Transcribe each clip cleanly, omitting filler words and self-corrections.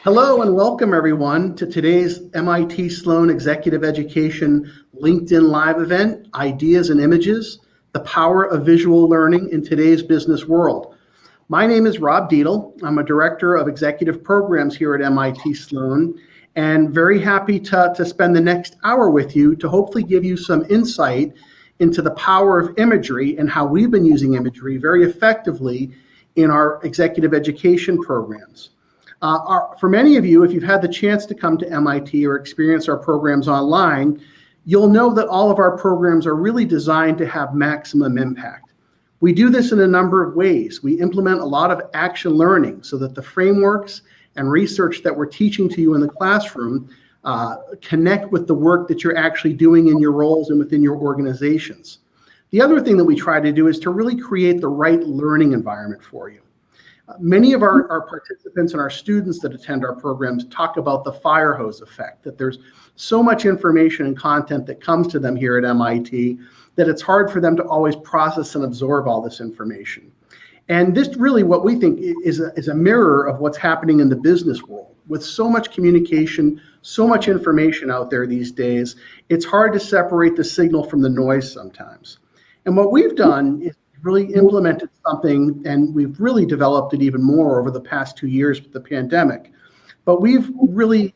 Hello and welcome everyone to today's MIT Sloan Executive Education LinkedIn Live event, Ideas and Images, the Power of Visual Learning in Today's Business World. My name is Rob Dietl. I'm a Director of Executive Programs here at MIT Sloan and very happy to spend the next hour with you to hopefully give you some insight into the power of imagery and how we've been using imagery very effectively in our executive education programs. For many of you, if you've had the chance to come to MIT or experience our programs online, you'll know that all of our programs are really designed to have maximum impact. We do this in a number of ways. We implement a lot of action learning so that the frameworks and research that we're teaching to you in the classroom connect with the work that you're actually doing in your roles and within your organizations. The other thing that we try to do is to really create the right learning environment for you. Many of our participants and our students that attend our programs talk about the fire hose effect, that there's so much information and content that comes to them here at MIT that it's hard for them to always process and absorb all this information. And this really what we think is a mirror of what's happening in the business world. With so much communication, so much information out there these days, it's hard to separate the signal from the noise sometimes. And what we've done is really implemented something, and we've really developed it even more over the past 2 years with the pandemic. But we've really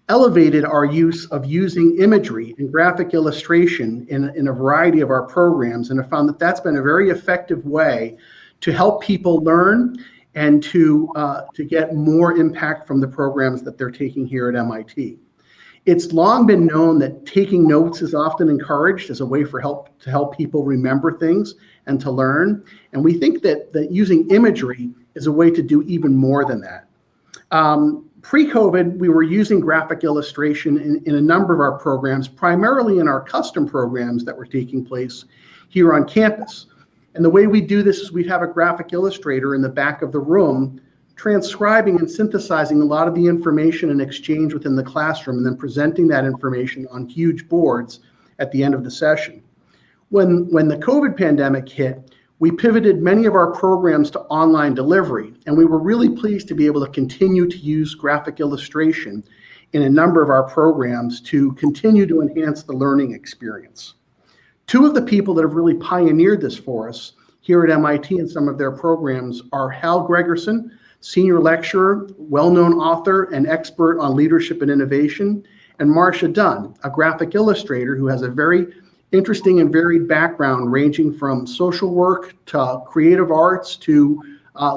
elevated our use of using imagery and graphic illustration in a variety of our programs, and have found that that's been a very effective way to help people learn and to get more impact from the programs that they're taking here at MIT. It's long been known that taking notes is often encouraged as a way to help people remember things and to learn. And we think that using imagery is a way to do even more than that. Pre-COVID, we were using graphic illustration in a number of our programs, primarily in our custom programs that were taking place here on campus. And the way we do this is we'd have a graphic illustrator in the back of the room transcribing and synthesizing a lot of the information and exchange within the classroom, and then presenting that information on huge boards at the end of the session. When the COVID pandemic hit, we pivoted many of our programs to online delivery, and we were really pleased to be able to continue to use graphic illustration in a number of our programs to continue to enhance the learning experience. Two of the people that have really pioneered this for us here at MIT in some of their programs are Hal Gregerson, senior lecturer, well-known author and expert on leadership and innovation, and Marcia Dunn, a graphic illustrator who has a very interesting and varied background ranging from social work to creative arts to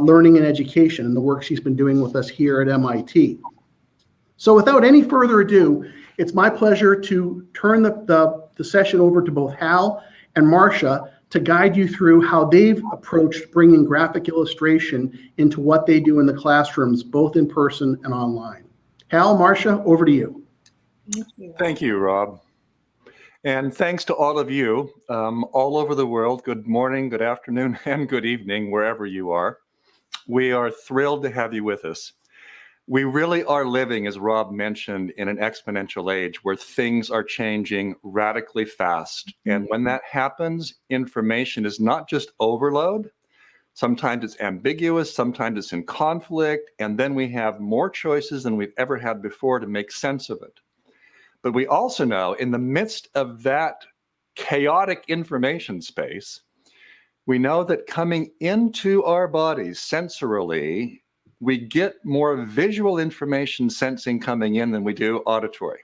learning and education, and the work she's been doing with us here at MIT. So without any further ado, it's my pleasure to turn the session over to both Hal and Marcia to guide you through how they've approached bringing graphic illustration into what they do in the classrooms, both in person and online. Hal, Marcia, over to you. Thank you, Rob. And thanks to all of you all over the world. Good morning, good afternoon, and good evening, wherever you are. We are thrilled to have you with us. We really are living, as Rob mentioned, in an exponential age where things are changing radically fast. And when that happens, information is not just overload. Sometimes it's ambiguous, sometimes it's in conflict, and then we have more choices than we've ever had before to make sense of it. But we also know in the midst of that chaotic information space, we know that coming into our bodies sensorily, we get more visual information sensing coming in than we do auditory.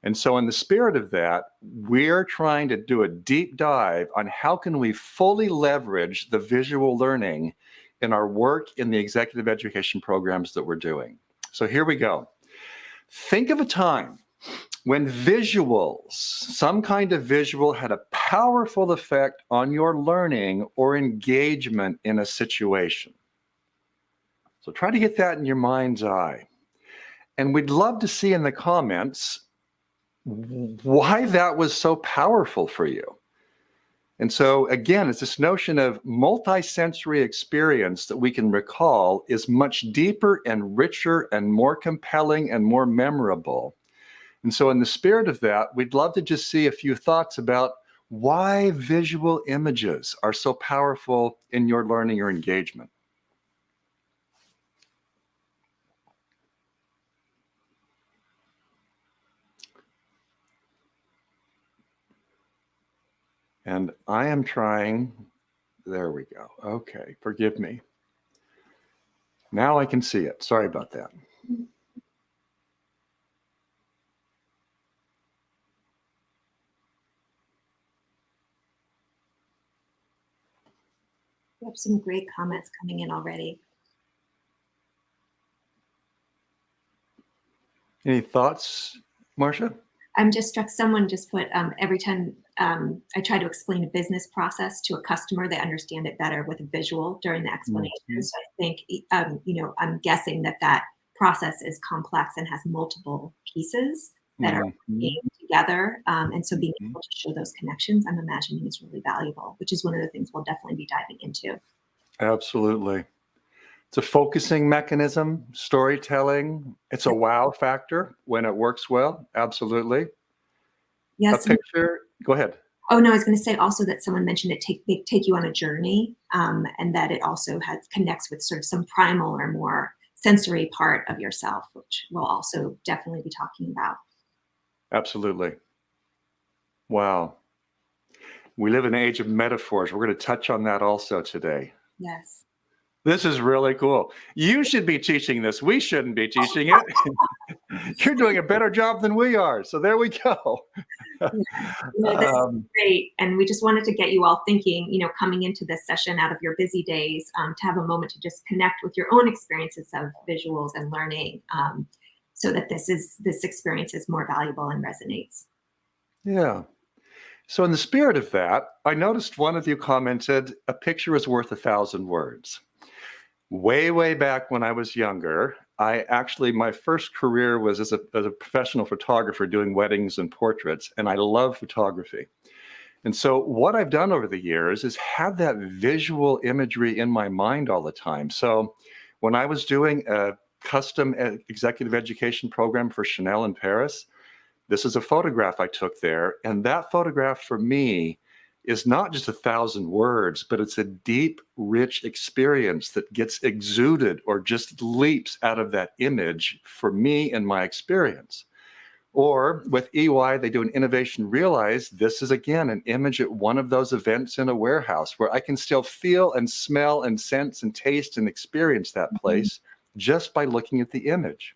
And so in the spirit of that, we're trying to do a deep dive on how can we fully leverage the visual learning in our work in the executive education programs that we're doing. So here we go. Think of a time when visuals, some kind of visual, had a powerful effect on your learning or engagement in a situation. So try to get that in your mind's eye. And we'd love to see in the comments why that was so powerful for you. And so again, it's this notion of multisensory experience that we can recall is much deeper and richer and more compelling and more memorable. And so in the spirit of that, we'd love to just see a few thoughts about why visual images are so powerful in your learning or engagement. And I am trying, there we go. Okay, forgive me. Now I can see it. Sorry about that. We have some great comments coming in already. Any thoughts, Marcia? I'm just struck, someone just put, every time I try to explain a business process to a customer, they understand it better with a visual during the explanation. Mhm. So I think, I'm guessing that process is complex and has multiple pieces that are Mhm. working together. And so being Mhm. able to show those connections, I'm imagining is really valuable, which is one of the things we'll definitely be diving into. Absolutely. It's a focusing mechanism, storytelling. It's a wow factor when it works well. Absolutely. A Yes. picture, go ahead. Oh, no, I was going to say also that someone mentioned they take you on a journey, and that it also connects with sort of some primal or more sensory part of yourself, which we'll also definitely be talking about. Absolutely. Wow. We live in an age of metaphors. We're going to touch on that also today. Yes. This is really cool. You should be teaching this. We shouldn't be teaching it. You're doing a better job than we are. So there we go. Yeah. This is great. And we just wanted to get you all thinking, coming into this session out of your busy days, to have a moment to just connect with your own experiences of visuals and learning, so that this experience is more valuable and resonates. Yeah. So in the spirit of that, I noticed one of you commented, a picture is worth 1,000 words. Way, way back when I was younger, my first career was as a professional photographer doing weddings and portraits, and I love photography. And so what I've done over the years is have that visual imagery in my mind all the time. So when I was doing a custom executive education program for Chanel in Paris, this is a photograph I took there. And that photograph for me is not just 1,000 words, but it's a deep, rich experience that gets exuded or just leaps out of that image for me and my experience. Or with EY, they do an innovation realize. This is, again, an image at one of those events in a warehouse where I can still feel and smell and sense and taste and experience that place just by looking at the image.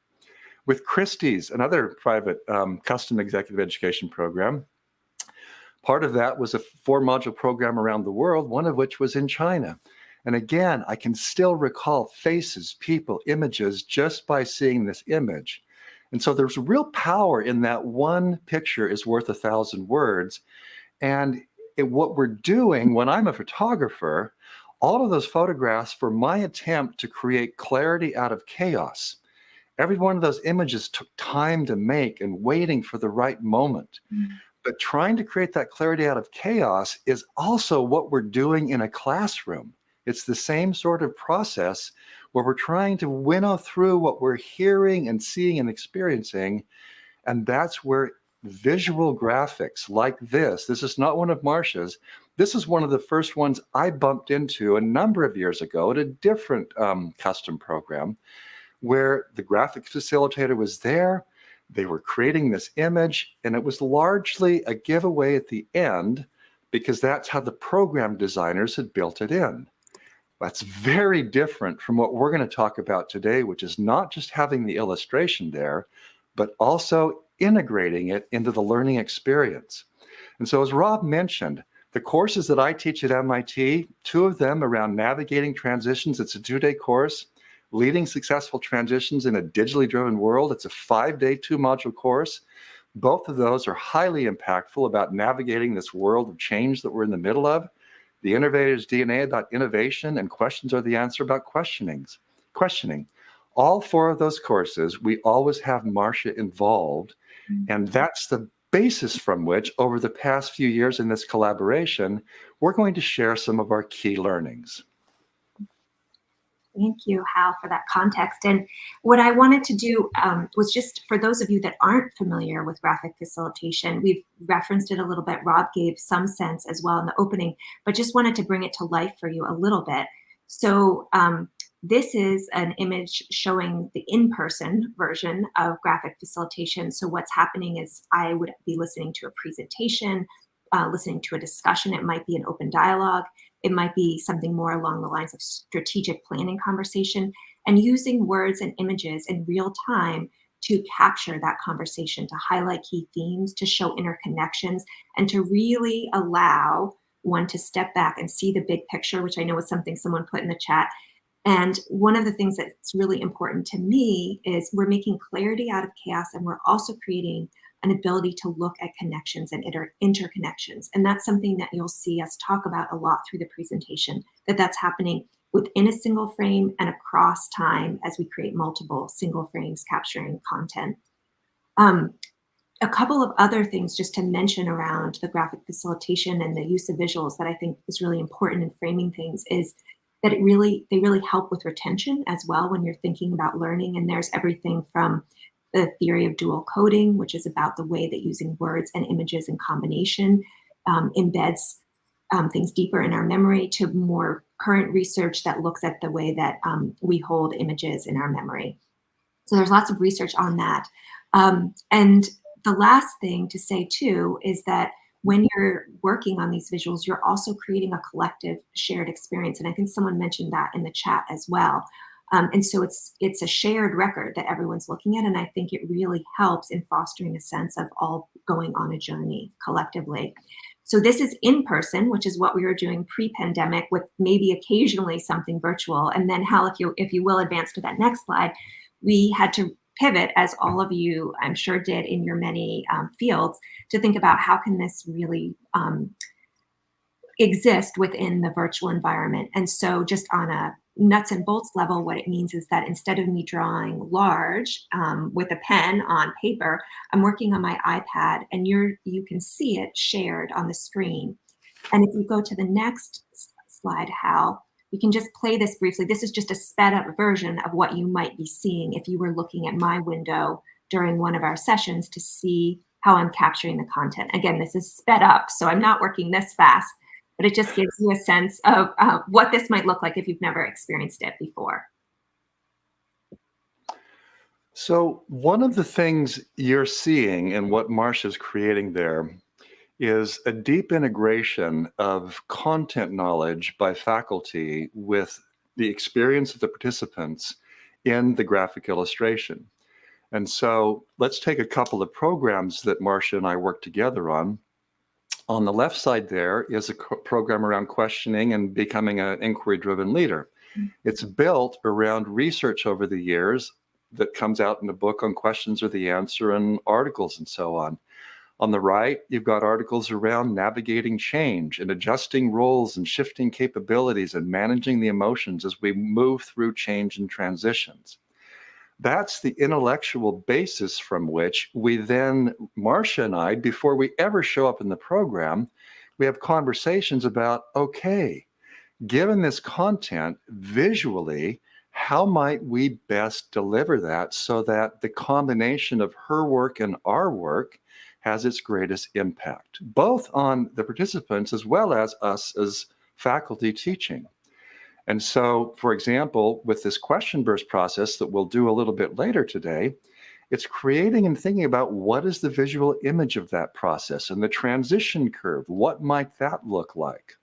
With Christie's, another private custom executive education program, part of that was a 4-module program around the world, one of which was in China. And again, I can still recall faces, people, images just by seeing this image. And so there's real power in that one picture is worth 1,000 words. And what we're doing when I'm a photographer, all of those photographs were my attempt to create clarity out of chaos. Every one of those images took time to make and waiting for the right moment. But trying to create that clarity out of chaos is also what we're doing in a classroom. It's the same sort of process where we're trying to winnow through what we're hearing and seeing and experiencing. And that's where visual graphics like this is not one of Marcia's. This is one of the first ones I bumped into a number of years ago at a different custom program where the graphic facilitator was there. They were creating this image, and it was largely a giveaway at the end because that's how the program designers had built it in. That's very different from what we're going to talk about today, which is not just having the illustration there, but also integrating it into the learning experience. And so, as Rob mentioned, the courses that I teach at MIT, 2 of them around navigating transitions, it's a 2-day course. Leading successful transitions in a digitally driven world, it's a 5-day, 2-module course. Both of those are highly impactful about navigating this world of change that we're in the middle of. The innovator's DNA about innovation, and questions are the answer about questioning. All 4 of those courses, we always have Marcia involved, and that's the basis from which, over the past few years in this collaboration, we're going to share some of our key learnings. Thank you, Hal, for that context. And what I wanted to do was just for those of you that aren't familiar with graphic facilitation, we've referenced it a little bit. Rob gave some sense as well in the opening, but just wanted to bring it to life for you a little bit. So this is an image showing the in-person version of graphic facilitation. So what's happening is I would be listening to a presentation. listening to a discussion. It might be an open dialogue. It might be something more along the lines of strategic planning conversation, and using words and images in real time to capture that conversation, to highlight key themes, to show interconnections, and to really allow one to step back and see the big picture, which I know was something someone put in the chat. And one of the things that's really important to me is we're making clarity out of chaos, and we're also creating an ability to look at connections and interconnections. And that's something that you'll see us talk about a lot through the presentation, that's happening within a single frame and across time as we create multiple single frames capturing content. A couple of other things just to mention around the graphic facilitation and the use of visuals that I think is really important in framing things is that they really help with retention as well when you're thinking about learning. And there's everything from the theory of dual coding, which is about the way that using words and images in combination embeds things deeper in our memory, to more current research that looks at the way that we hold images in our memory. So there's lots of research on that. And the last thing to say too is that when you're working on these visuals, you're also creating a collective shared experience. And I think someone mentioned that in the chat as well. And so it's a shared record that everyone's looking at. And I think it really helps in fostering a sense of all going on a journey collectively. So this is in person, which is what we were doing pre-pandemic, with maybe occasionally something virtual. And then Hal, if you will advance to that next slide, we had to pivot, as all of you I'm sure did in your many fields, to think about how can this really exist within the virtual environment. And so just on a nuts and bolts level, what it means is that instead of me drawing large with a pen on paper, I'm working on my iPad, and you can see it shared on the screen. And if you go to the next slide, Hal, we can just play this briefly. This is just a sped up version of what you might be seeing if you were looking at my window during one of our sessions to see how I'm capturing the content. Again, this is sped up, so I'm not working this fast, but it just gives you a sense of what this might look like if you've never experienced it before. So one of the things you're seeing in what Marcia's creating there is a deep integration of content knowledge by faculty with the experience of the participants in the graphic illustration. And so let's take a couple of programs that Marcia and I worked together on. On the left side there is a program around questioning and becoming an inquiry-driven leader. It's built around research over the years that comes out in a book on questions or the answer and articles and so on. On the right, you've got articles around navigating change and adjusting roles and shifting capabilities and managing the emotions as we move through change and transitions. That's the intellectual basis from which we then, Marcia and I, before we ever show up in the program, we have conversations about, okay, given this content visually, how might we best deliver that so that the combination of her work and our work has its greatest impact, both on the participants as well as us as faculty teaching. And so, for example, with this question burst process that we'll do a little bit later today, it's creating and thinking about what is the visual image of that process and the transition curve. What might that look like?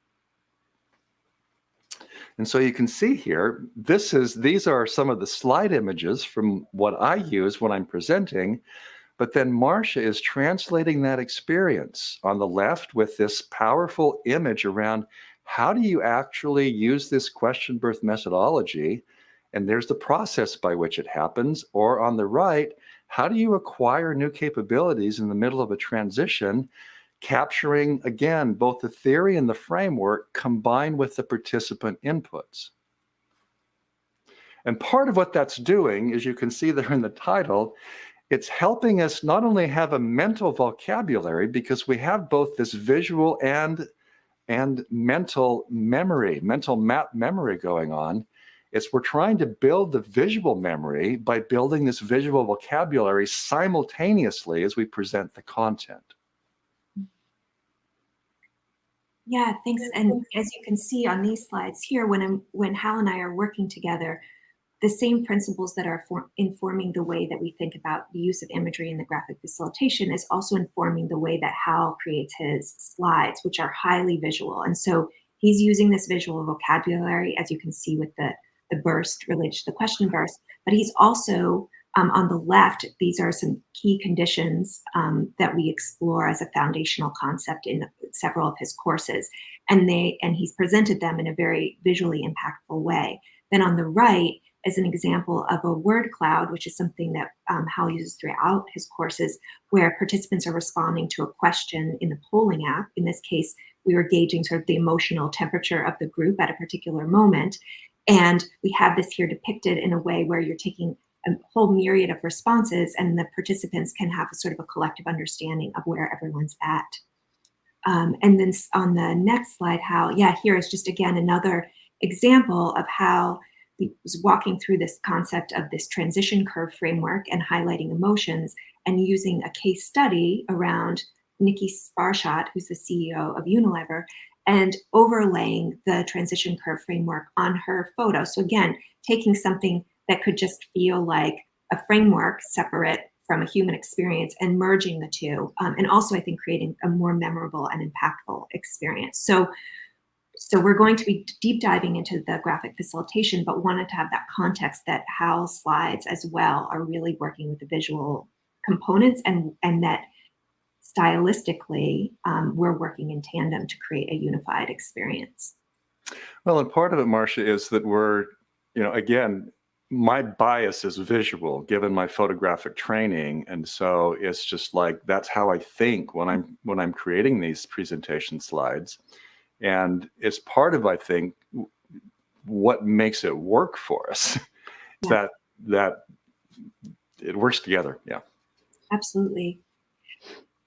And so you can see here, these are some of the slide images from what I use when I'm presenting. But then Marcia is translating that experience on the left with this powerful image around how do you actually use this question birth methodology? And there's the process by which it happens. Or on the right, how do you acquire new capabilities in the middle of a transition, capturing, again, both the theory and the framework combined with the participant inputs? And part of what that's doing, as you can see there in the title, it's helping us not only have a mental vocabulary, because we have both this visual and mental memory, mental map memory going on. We're trying to build the visual memory by building this visual vocabulary simultaneously as we present the content. Yeah, thanks. And as you can see on these slides here, when Hal and I are working together, the same principles that are informing the way that we think about the use of imagery in the graphic facilitation is also informing the way that Hal creates his slides, which are highly visual. And so he's using this visual vocabulary, as you can see with the burst related to the question burst, but he's also on the left, these are some key conditions that we explore as a foundational concept in several of his courses. And he's presented them in a very visually impactful way. Then on the right is an example of a word cloud, which is something that Hal uses throughout his courses, where participants are responding to a question in the polling app. In this case, we were gauging sort of the emotional temperature of the group at a particular moment. And we have this here depicted in a way where you're taking a whole myriad of responses, and the participants can have a sort of a collective understanding of where everyone's at. And then on the next slide, here is just again another example of how he was walking through this concept of this transition curve framework and highlighting emotions and using a case study around Nikki Sparshot, who's the CEO of Unilever, and overlaying the transition curve framework on her photo. So again, taking something that could just feel like a framework separate from a human experience and merging the two. And also, I think, creating a more memorable and impactful experience. So we're going to be deep diving into the graphic facilitation, but wanted to have that context that Hal's slides as well are really working with the visual components, and that stylistically, we're working in tandem to create a unified experience. Well, and part of it, Marcia, is that we're, again, my bias is visual given my photographic training. And so it's just like, that's how I think when I'm creating these presentation slides. And it's part of, I think, what makes it work for us. Yeah. that it works together. Yeah. Absolutely.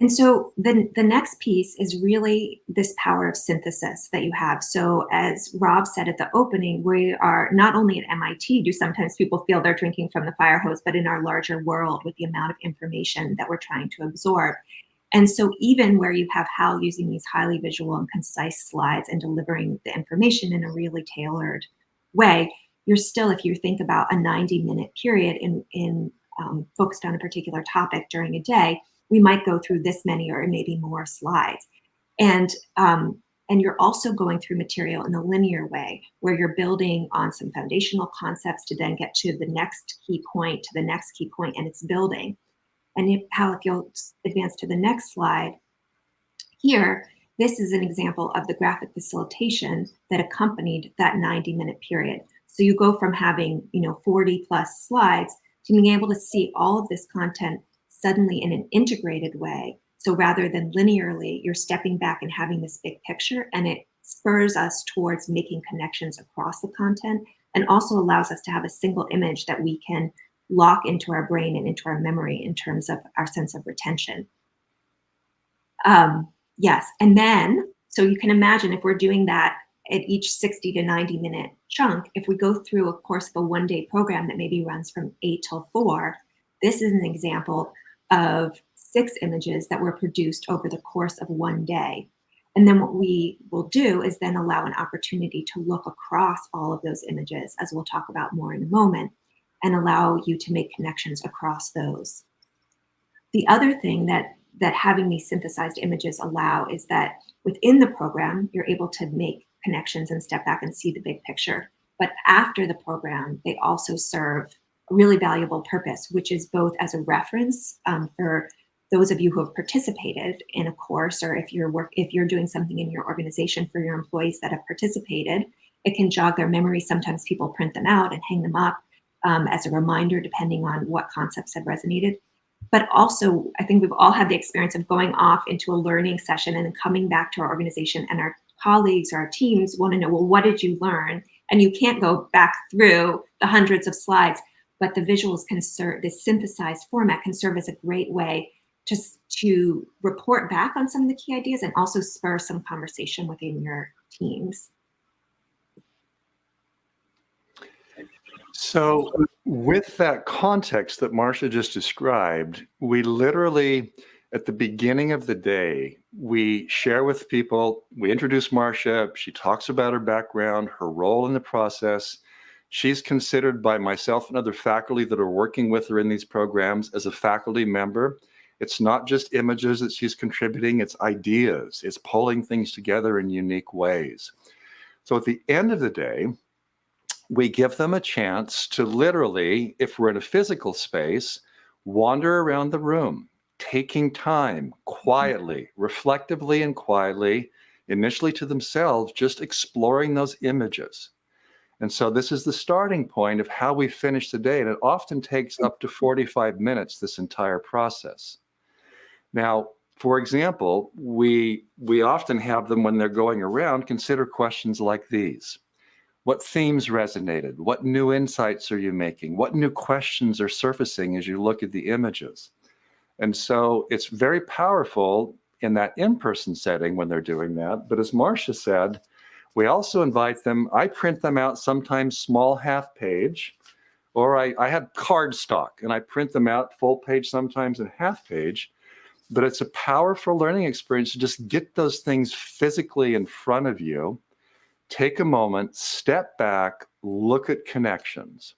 And so the next piece is really this power of synthesis that you have. So as Rob said at the opening, we are not only at MIT, do sometimes people feel they're drinking from the fire hose, but in our larger world with the amount of information that we're trying to absorb. And so even where you have Hal using these highly visual and concise slides and delivering the information in a really tailored way, you're still, if you think about a 90-minute period in focused on a particular topic during a day, we might go through this many or maybe more slides. And you're also going through material in a linear way where you're building on some foundational concepts to then get to the next key point, to the next key point, and it's building. And if you'll advance to the next slide, here, this is an example of the graphic facilitation that accompanied that 90-minute period. So you go from having 40 plus slides to being able to see all of this content suddenly in an integrated way. So rather than linearly, you're stepping back and having this big picture, and it spurs us towards making connections across the content, and also allows us to have a single image that we can lock into our brain and into our memory in terms of our sense of retention. Yes, and then, so you can imagine if we're doing that at each 60 to 90-minute chunk, if we go through a course of a one-day program that maybe runs from 8 till 4, this is an example of 6 images that were produced over the course of one day. And then what we will do is then allow an opportunity to look across all of those images, as we'll talk about more in a moment, and allow you to make connections across those. The other thing that having these synthesized images allow is that within the program, you're able to make connections and step back and see the big picture. But after the program, they also serve a really valuable purpose, which is both as a reference for those of you who have participated in a course, or if you're doing something in your organization for your employees that have participated, it can jog their memory. Sometimes people print them out and hang them up as a reminder, depending on what concepts have resonated. But also, I think we've all had the experience of going off into a learning session and then coming back to our organization, and our colleagues, our teams want to know, well, what did you learn? And you can't go back through the hundreds of slides, but the visuals can serve, this synthesized format can serve as a great way to report back on some of the key ideas and also spur some conversation within your teams. So with that context that Marcia just described, we literally, at the beginning of the day, we share with people, we introduce Marcia, she talks about her background, her role in the process. She's considered by myself and other faculty that are working with her in these programs as a faculty member. It's not just images that she's contributing, it's ideas. It's pulling things together in unique ways. So at the end of the day, we give them a chance to literally, if we're in a physical space, wander around the room, taking time quietly, reflectively and quietly, initially to themselves, just exploring those images. And so this is the starting point of how we finish the day. And it often takes up to 45 minutes, this entire process. Now, for example, we often have them when they're going around consider questions like these. What themes resonated? What new insights are you making? What new questions are surfacing as you look at the images? And so it's very powerful in that in-person setting when they're doing that. But as Marcia said, we also invite them, I print them out sometimes small half page, or I have cardstock and I print them out full page, sometimes in half page. But it's a powerful learning experience to just get those things physically in front of you. Take a moment, step back, look at connections.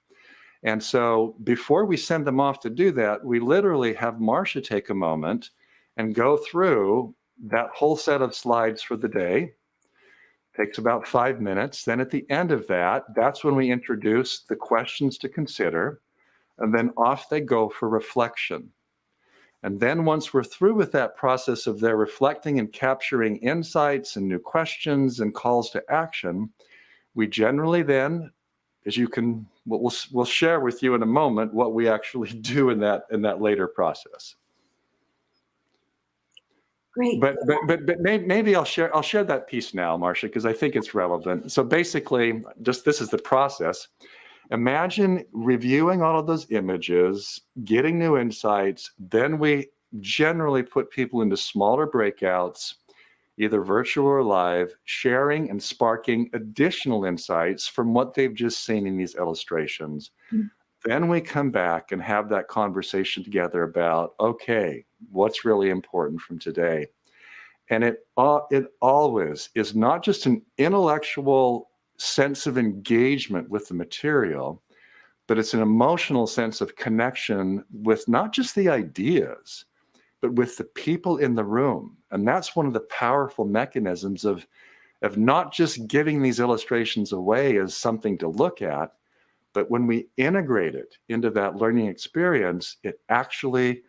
And so before we send them off to do that, we literally have Marcia take a moment and go through that whole set of slides for the day. Takes about 5 minutes. Then at the end of that, that's when we introduce the questions to consider, and then off they go for reflection. And then once we're through with that process of their reflecting and capturing insights and new questions and calls to action, we generally then, as you can, we'll share with you in a moment what we actually do in that later process. Great. But maybe I'll share that piece now, Marcia, because I think it's relevant. So basically, just this is the process. Imagine reviewing all of those images, getting new insights. Then we generally put people into smaller breakouts, either virtual or live, sharing and sparking additional insights from what they've just seen in these illustrations. Mm-hmm. Then we come back and have that conversation together about, okay, what's really important from today? And it always is not just an intellectual sense of engagement with the material, but it's an emotional sense of connection with not just the ideas, but with the people in the room. And that's one of the powerful mechanisms of not just giving these illustrations away as something to look at, but when we integrate it into that learning experience, it actually,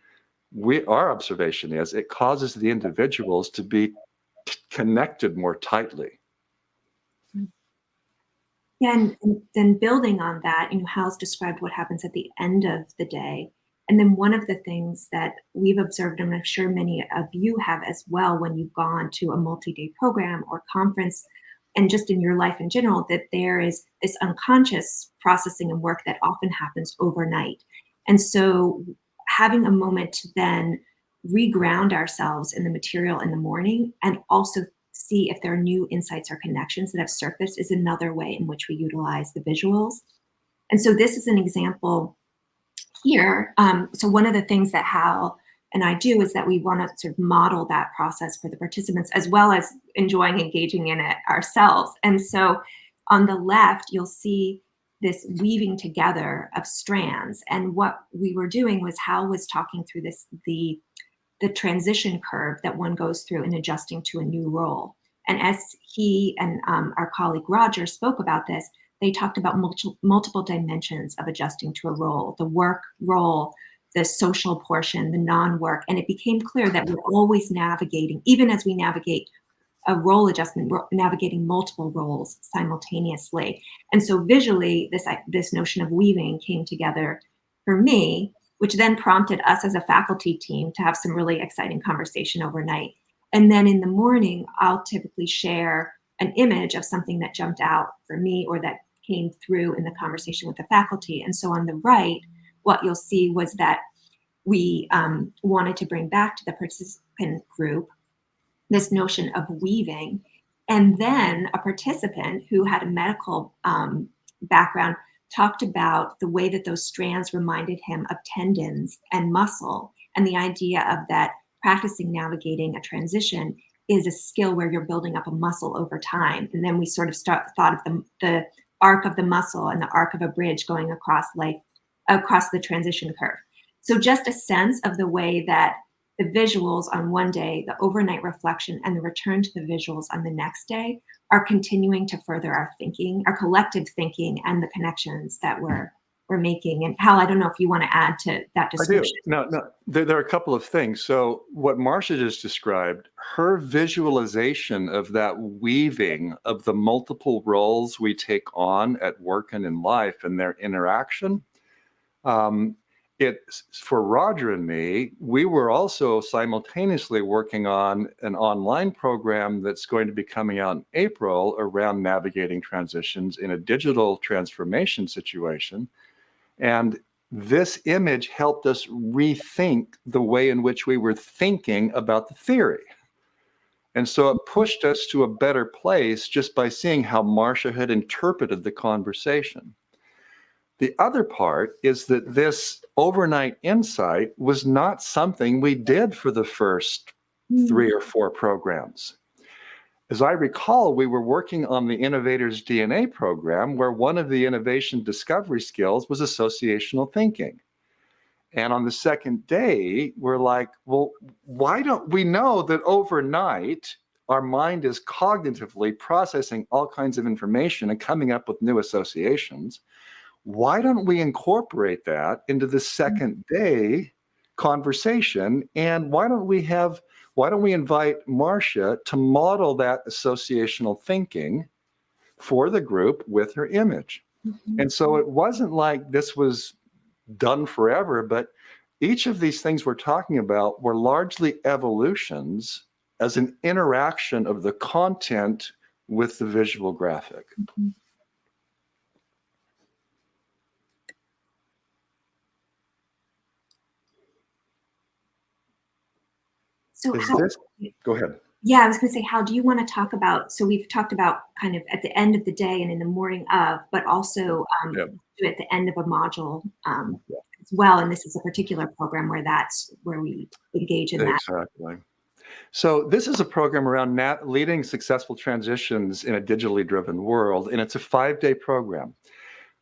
our observation is it causes the individuals to be connected more tightly. Yeah, and then building on that, Hal's described what happens at the end of the day. And then one of the things that we've observed, and I'm sure many of you have as well, when you've gone to a multi-day program or conference, and just in your life in general, that there is this unconscious processing and work that often happens overnight. And so having a moment to then reground ourselves in the material in the morning and also see if there are new insights or connections that have surfaced is another way in which we utilize the visuals. And so this is an example here. So one of the things that Hal and I do is that we want to sort of model that process for the participants as well as enjoying engaging in it ourselves. And so on the left, you'll see this weaving together of strands. And what we were doing was Hal was talking through this, the transition curve that one goes through in adjusting to a new role. And as he and our colleague Roger spoke about this, they talked about multiple dimensions of adjusting to a role, the work role, the social portion, the non-work. And it became clear that we're always navigating, even as we navigate a role adjustment, we're navigating multiple roles simultaneously. And so visually, this notion of weaving came together for me, which then prompted us as a faculty team to have some really exciting conversation overnight. And then in the morning, I'll typically share an image of something that jumped out for me or that came through in the conversation with the faculty. And so on the right, what you'll see was that we wanted to bring back to the participant group this notion of weaving. And then a participant who had a medical background talked about the way that those strands reminded him of tendons and muscle, and the idea of that practicing navigating a transition is a skill where you're building up a muscle over time. And then we sort of thought of the arc of the muscle and the arc of a bridge going across the transition curve. So just a sense of the way that the visuals on one day, the overnight reflection, and the return to the visuals on the next day are continuing to further our thinking, our collective thinking, and the connections that we're making. And Hal, I don't know if you want to add to that I do. description. No, there are a couple of things. So what Marcia just described, her visualization of that weaving of the multiple roles we take on at work and in life and their interaction, for Roger and me, we were also simultaneously working on an online program that's going to be coming out in April around navigating transitions in a digital transformation situation. And this image helped us rethink the way in which we were thinking about the theory. And so it pushed us to a better place just by seeing how Marcia had interpreted the conversation. The other part is that this overnight insight was not something we did for the first 3 or 4 programs. As I recall, we were working on the Innovators DNA program, where one of the innovation discovery skills was associational thinking. And on the second day, we're like, well, why don't we know that overnight our mind is cognitively processing all kinds of information and coming up with new associations? Why don't we incorporate that into the second day conversation? And why don't we invite Marcia to model that associational thinking for the group with her image? And so it wasn't like this was done forever, but each of these things we're talking about were largely evolutions as an interaction of the content with the visual graphic. So Go ahead. Yeah, I was going to say, Hal, do you want to talk about, so we've talked about kind of at the end of the day and in the morning of, but also at the end of a module as well. And this is a particular program where we engage in that. Exactly. So this is a program around leading successful transitions in a digitally driven world, and it's a 5-day program.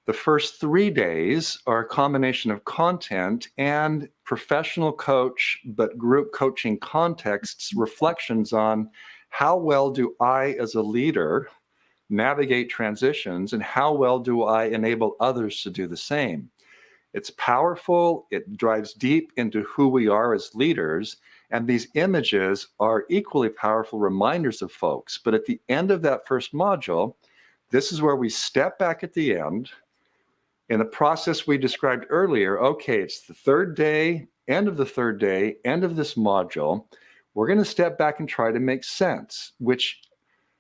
The first 3 days are a combination of content and professional coach, but group coaching contexts, reflections on how well do I as a leader navigate transitions and how well do I enable others to do the same. It's powerful, it drives deep into who we are as leaders, and these images are equally powerful reminders of folks. But at the end of that first module, this is where we step back at the end. In the process we described earlier, okay, it's the third day, end of the third day, end of this module. We're going to step back and try to make sense, which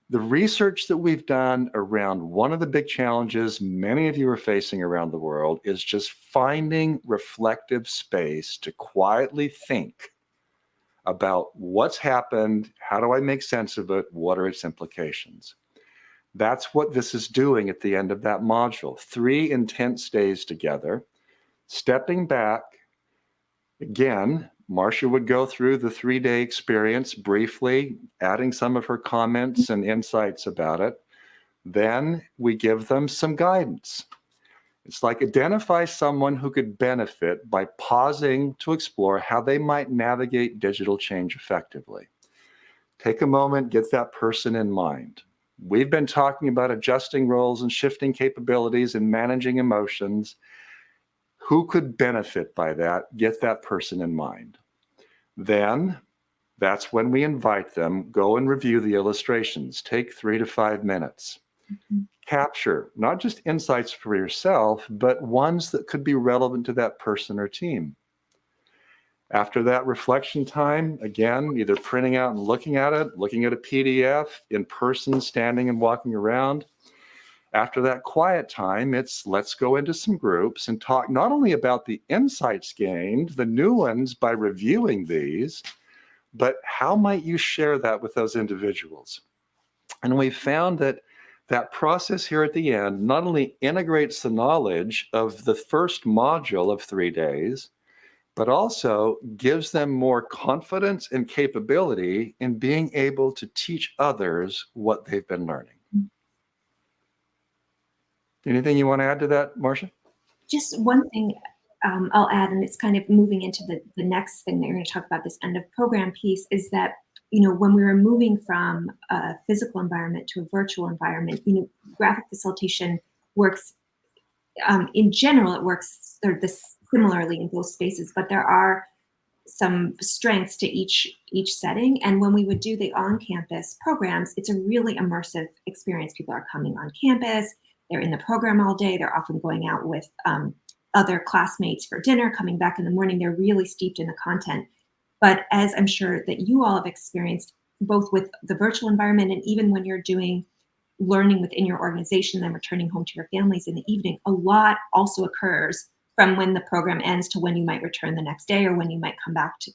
the research that we've done around one of the big challenges many of you are facing around the world is just finding reflective space to quietly think about what's happened, how do I make sense of it, what are its implications. That's what this is doing at the end of that module. 3 intense days together, stepping back. Again, Marcia would go through the 3-day experience briefly, adding some of her comments and insights about it. Then we give them some guidance. It's like identify someone who could benefit by pausing to explore how they might navigate digital change effectively. Take a moment, get that person in mind. We've been talking about adjusting roles and shifting capabilities and managing emotions. Who could benefit by that? Get that person in mind. Then that's when we invite them, go and review the illustrations. Take 3 to 5 minutes. Capture not just insights for yourself, but ones that could be relevant to that person or team. After that reflection time, again, either printing out and looking at it, looking at a PDF, in person, standing and walking around. After that quiet time, let's go into some groups and talk not only about the insights gained, the new ones by reviewing these, but how might you share that with those individuals? And we found that process here at the end not only integrates the knowledge of the first module of 3 days, but also gives them more confidence and capability in being able to teach others what they've been learning. Anything you want to add to that, Marcia? Just one thing I'll add, and it's kind of moving into the next thing that you're going to talk about, this end of program piece, is that, when we were moving from a physical environment to a virtual environment, graphic facilitation works, in general, it works similarly in both spaces, but there are some strengths to each setting. And when we would do the on-campus programs, it's a really immersive experience. People are coming on campus, they're in the program all day, they're often going out with other classmates for dinner, coming back in the morning, they're really steeped in the content. But as I'm sure that you all have experienced, both with the virtual environment and even when you're doing learning within your organization, then returning home to your families in the evening, a lot also occurs from when the program ends to when you might return the next day, or when you might come back to,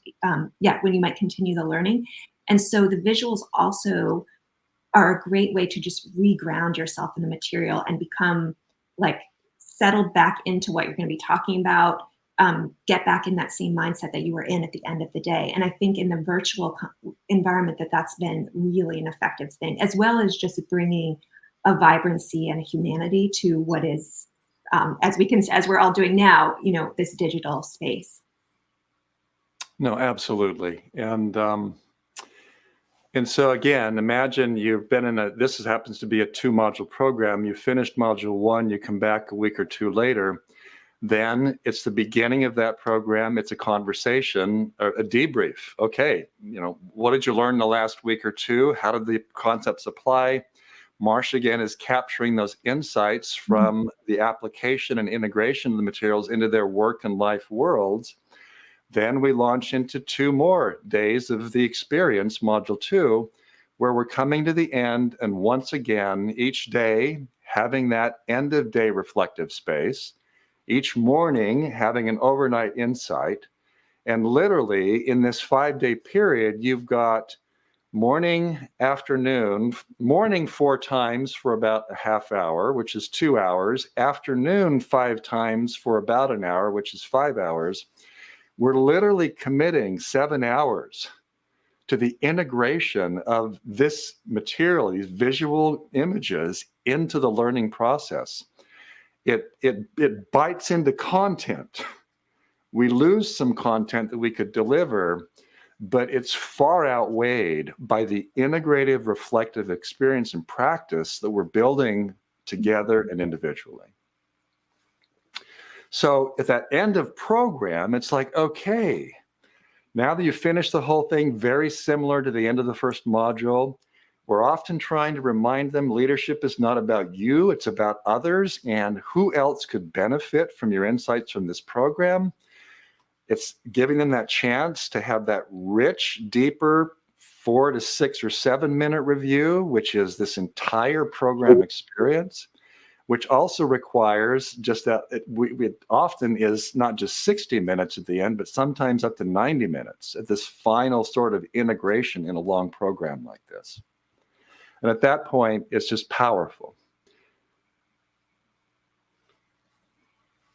when you might continue the learning. And so the visuals also are a great way to just re-ground yourself in the material and become like settled back into what you're going to be talking about, get back in that same mindset that you were in at the end of the day. And I think in the virtual environment that's been really an effective thing, as well as just bringing a vibrancy and a humanity to what is, as we're all doing now, this digital space. No, absolutely. And so again, imagine you've been in this happens to be a 2-module program. You finished module 1, you come back a week or 2 later. Then it's the beginning of that program. It's a conversation, a debrief. Okay, what did you learn in the last week or 2? How did the concepts apply? Marcia, again, is capturing those insights from the application and integration of the materials into their work and life worlds. Then we launch into 2 more days of the experience, module 2, where we're coming to the end. And once again, each day having that end of day reflective space, each morning having an overnight insight. And literally in this 5-day period, you've got morning, afternoon, morning 4 times for about a half hour, which is 2 hours, afternoon 5 times for about an hour, which is 5 hours. We're literally committing 7 hours to the integration of this material, these visual images, into the learning process. It bites into content. We lose some content that we could deliver, but it's far outweighed by the integrative reflective experience and practice that we're building together and individually. So at that end of program, it's like, okay, now that you've finished the whole thing, very similar to the end of the first module, we're often trying to remind them leadership is not about you, it's about others, and who else could benefit from your insights from this program. It's giving them that chance to have that rich, deeper 4 to 6 or 7 minute review, which is this entire program experience, which also requires just that it often is not just 60 minutes at the end, but sometimes up to 90 minutes at this final sort of integration in a long program like this. And at that point, it's just powerful.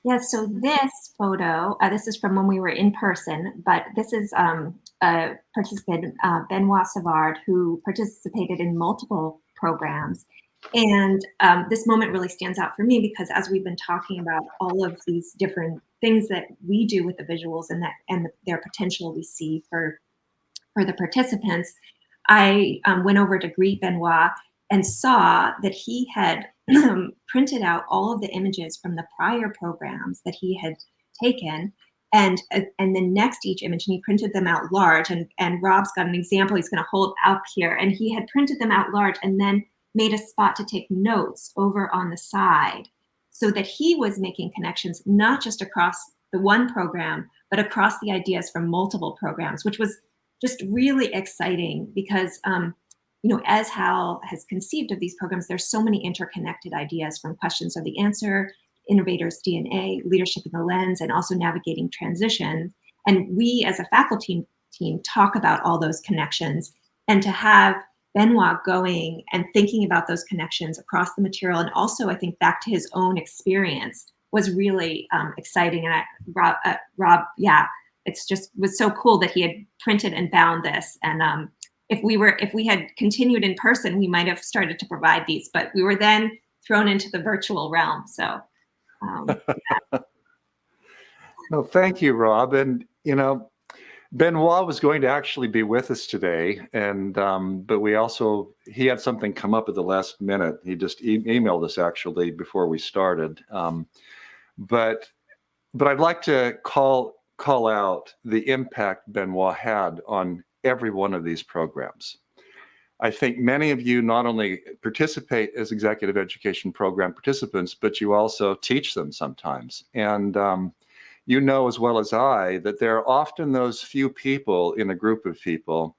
Yeah, so this photo, this is from when we were in person, but this is a participant, Benoit Savard, who participated in multiple programs. And this moment really stands out for me because as we've been talking about all of these different things that we do with the visuals and their potential we see for the participants, I went over to greet Benoit and saw that he had printed out all of the images from the prior programs that he had taken, and then next to each image, and he printed them out large. And Rob's got an example he's going to hold up here, and he had printed them out large and then made a spot to take notes over on the side, so that he was making connections not just across the one program, but across the ideas from multiple programs, which was just really exciting because, as Hal has conceived of these programs, there's so many interconnected ideas from questions of the answer, innovators DNA, leadership in the lens, and also navigating transition. And we as a faculty team talk about all those connections, and to have Benoit going and thinking about those connections across the material, and also I think back to his own experience, was really exciting. And Rob, yeah, it's just was so cool that he had printed and bound this. And if we had continued in person, we might have started to provide these, but we were then thrown into the virtual realm. So, No, thank you, Rob. And, Benoit was going to actually be with us today, and but he had something come up at the last minute. He just emailed us actually before we started. But I'd like to call out the impact Benoit had on every one of these programs. I think many of you not only participate as executive education program participants, but you also teach them sometimes. And you know as well as I that there are often those few people in a group of people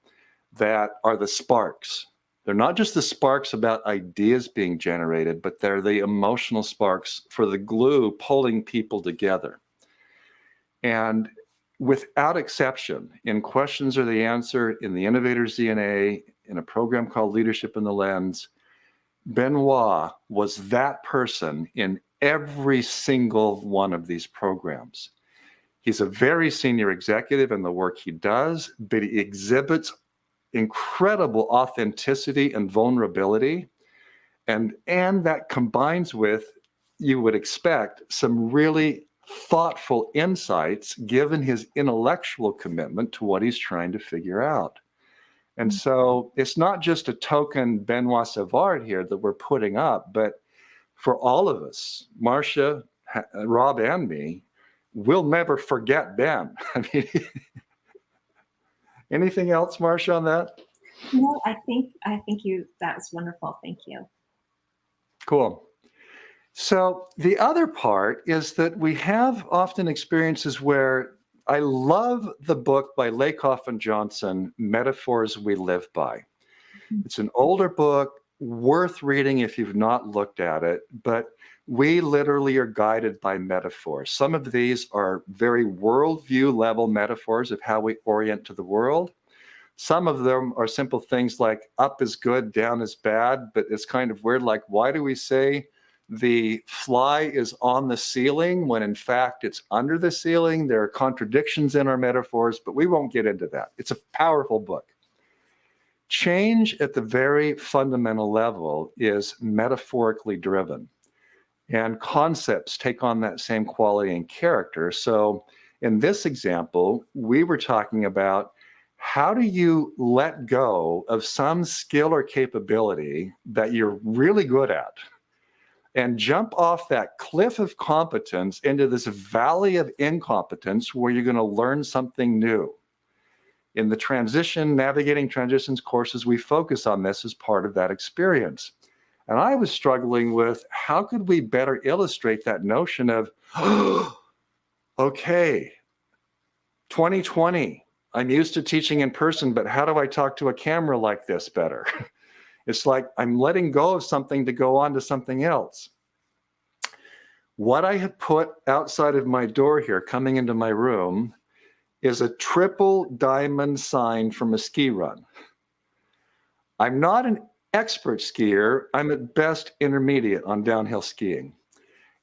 that are the sparks. They're not just the sparks about ideas being generated, but they're the emotional sparks for the glue pulling people together. And without exception, in Questions Are the Answer, in the Innovator's DNA, in a program called Leadership in the Lens, Benoit was that person in every single one of these programs. He's a very senior executive in the work he does, but he exhibits incredible authenticity and vulnerability. And that combines with, you would expect, some really thoughtful insights given his intellectual commitment to what he's trying to figure out. And so it's not just a token Benoit Savard here that we're putting up, but for all of us, Marcia, Rob, and me, we'll never forget Ben. I mean, anything else, Marcia, on that? no, I think that was wonderful. Thank you. Cool. So the other part is that we have often experiences where I love the book by Lakoff and Johnson, Metaphors We Live By. It's an older book, worth reading if you've not looked at it, but we literally are guided by metaphors. Some of these are very worldview level metaphors of how we orient to the world. Some of them are simple things like up is good, down is bad, but it's kind of weird. Like, why do we say the fly is on the ceiling when in fact it's under the ceiling? There are contradictions in our metaphors, but we won't get into that. It's a powerful book. Change at the very fundamental level is metaphorically driven, and concepts take on that same quality and character. So in this example, we were talking about how do you let go of some skill or capability that you're really good at and jump off that cliff of competence into this valley of incompetence where you're going to learn something new. In the Navigating Transitions courses, we focus on this as part of that experience. And I was struggling with how could we better illustrate that notion of, okay, 2020, I'm used to teaching in person, but how do I talk to a camera like this better? It's like I'm letting go of something to go on to something else. What I have put outside of my door here, coming into my room, is a triple diamond sign from a ski run. I'm not an expert skier. I'm at best intermediate on downhill skiing.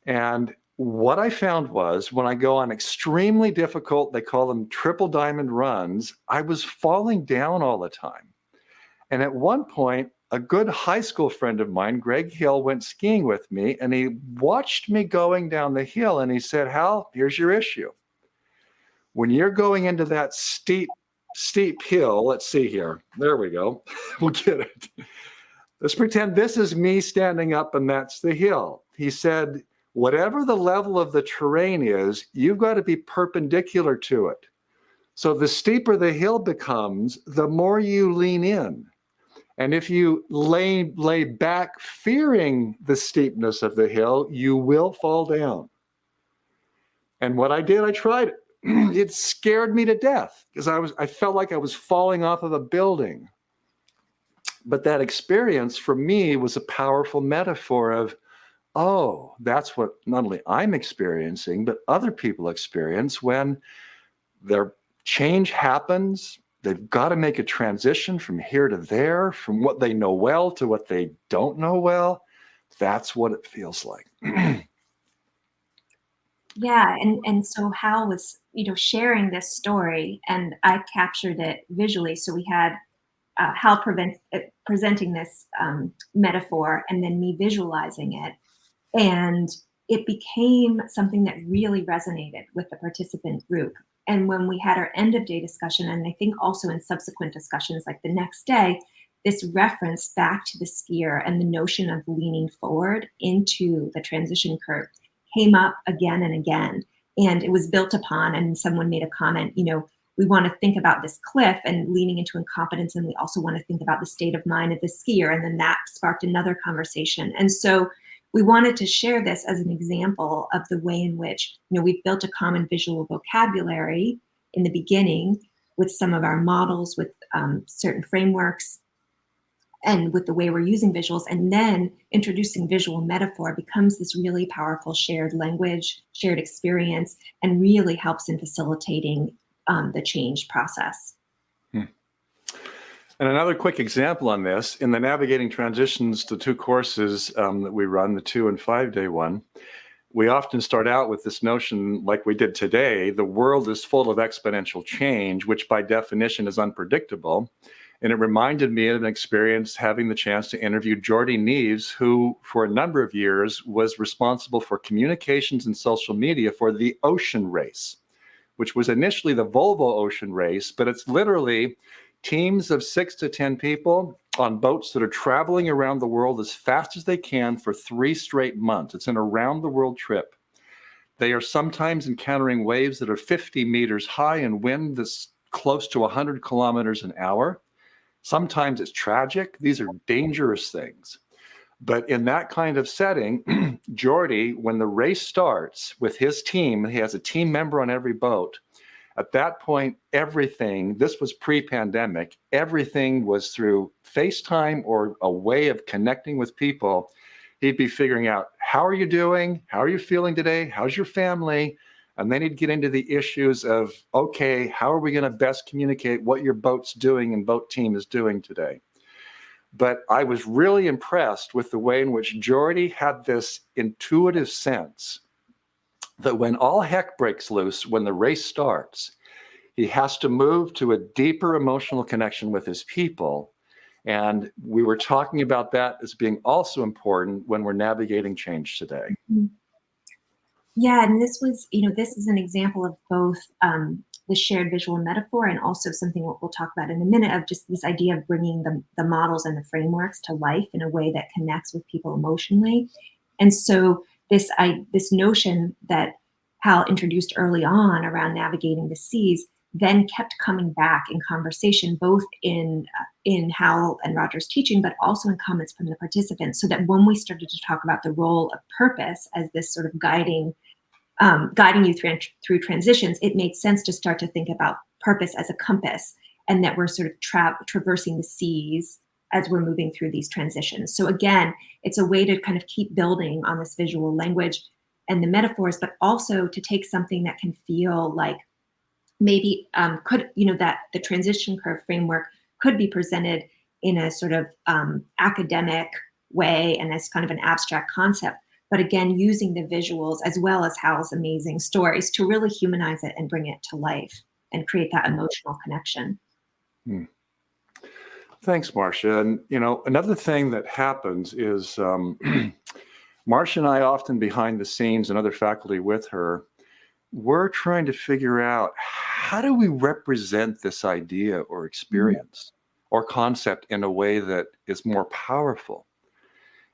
And what I found was when I go on extremely difficult, they call them triple diamond runs, I was falling down all the time. And at one point, a good high school friend of mine, Greg Hill, went skiing with me, and he watched me going down the hill, and he said, Hal, here's your issue. When you're going into that steep hill, let's see here. There we go. We'll get it. Let's pretend this is me standing up and that's the hill. He said, whatever the level of the terrain is, you've got to be perpendicular to it. So the steeper the hill becomes, the more you lean in. And if you lay back fearing the steepness of the hill, you will fall down. And what I did, I tried it. It scared me to death because I felt like I was falling off of a building. But that experience for me was a powerful metaphor of, oh, that's what not only I'm experiencing, but other people experience when their change happens. They've got to make a transition from here to there, from what they know well to what they don't know well. That's what it feels like. Yeah, and so Hal was, sharing this story, and I captured it visually. So we had Hal presenting this metaphor and then me visualizing it. And it became something that really resonated with the participant group. And when we had our end of day discussion, and I think also in subsequent discussions like the next day, this reference back to the skier and the notion of leaning forward into the transition curve came up again and again. And it was built upon, and someone made a comment, we want to think about this cliff and leaning into incompetence, and we also want to think about the state of mind of the skier. And then that sparked another conversation. And so we wanted to share this as an example of the way in which, we've built a common visual vocabulary in the beginning with some of our models, with certain frameworks, and with the way we're using visuals, and then introducing visual metaphor becomes this really powerful shared language, shared experience, and really helps in facilitating the change process. And another quick example on this, in the Navigating Transitions, the 2 courses that we run, the 2 and 5-day one, we often start out with this notion, like we did today, the world is full of exponential change, which by definition is unpredictable. And it reminded me of an experience having the chance to interview Jordy Neves, who for a number of years was responsible for communications and social media for the Ocean Race, which was initially the Volvo Ocean Race, but it's literally teams of 6 to 10 people on boats that are traveling around the world as fast as they can for 3 straight months. It's an around the world trip. They are sometimes encountering waves that are 50 meters high and wind that's close to 100 kilometers an hour. Sometimes it's tragic. These are dangerous things. But in that kind of setting, Jordy, when the race starts with his team, he has a team member on every boat. At that point, everything, this was pre-pandemic, everything was through FaceTime or a way of connecting with people. He'd be figuring out, how are you doing? How are you feeling today? How's your family? And then he'd get into the issues of, okay, how are we going to best communicate what your boat's doing and boat team is doing today? But I was really impressed with the way in which Jordy had this intuitive sense that when all heck breaks loose, when the race starts, he has to move to a deeper emotional connection with his people. And we were talking about that as being also important when we're navigating change today. Yeah, and this was, this is an example of both the shared visual metaphor and also something we'll talk about in a minute, of just this idea of bringing the models and the frameworks to life in a way that connects with people emotionally. And so this notion that Hal introduced early on around navigating the seas then kept coming back in conversation, both in Hal and Roger's teaching, but also in comments from the participants, so that when we started to talk about the role of purpose as this sort of guiding you through transitions, it made sense to start to think about purpose as a compass, and that we're sort of traversing the seas as we're moving through these transitions. So again, it's a way to kind of keep building on this visual language and the metaphors, but also to take something that can feel like maybe that the transition curve framework could be presented in a sort of academic way and as kind of an abstract concept, but again, using the visuals as well as Hal's amazing stories to really humanize it and bring it to life and create that emotional connection. Thanks, Marcia. And, another thing that happens is Marcia and I often behind the scenes, and other faculty with her, we're trying to figure out, how do we represent this idea or experience or concept in a way that is more powerful?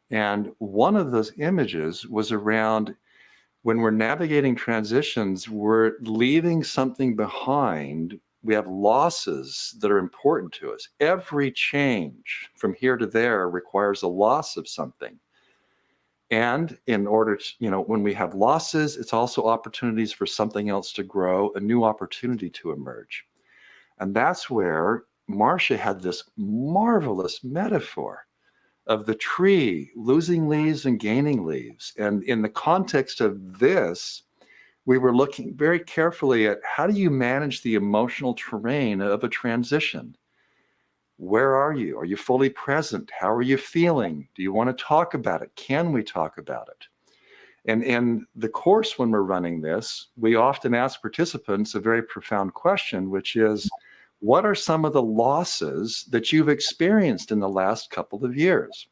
And one of those images was around, when we're navigating transitions, we're leaving something behind. We have losses that are important to us. Every change from here to there requires a loss of something. And in order to, when we have losses, it's also opportunities for something else to grow, a new opportunity to emerge. And that's where Marcia had this marvelous metaphor of the tree losing leaves and gaining leaves. And in the context of this, we were looking very carefully at, how do you manage the emotional terrain of a transition? Where are you? Are you fully present? How are you feeling? Do you want to talk about it? Can we talk about it? And in the course, when we're running this, we often ask participants a very profound question, which is, what are some of the losses that you've experienced in the last couple of years?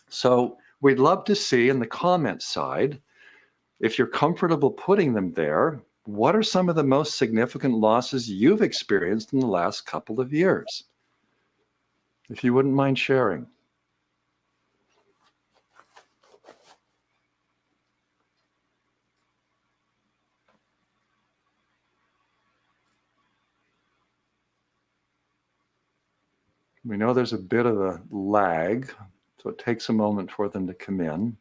So we'd love to see in the comments side, if you're comfortable putting them there, what are some of the most significant losses you've experienced in the last couple of years? If you wouldn't mind sharing. We know there's a bit of a lag, so it takes a moment for them to come in.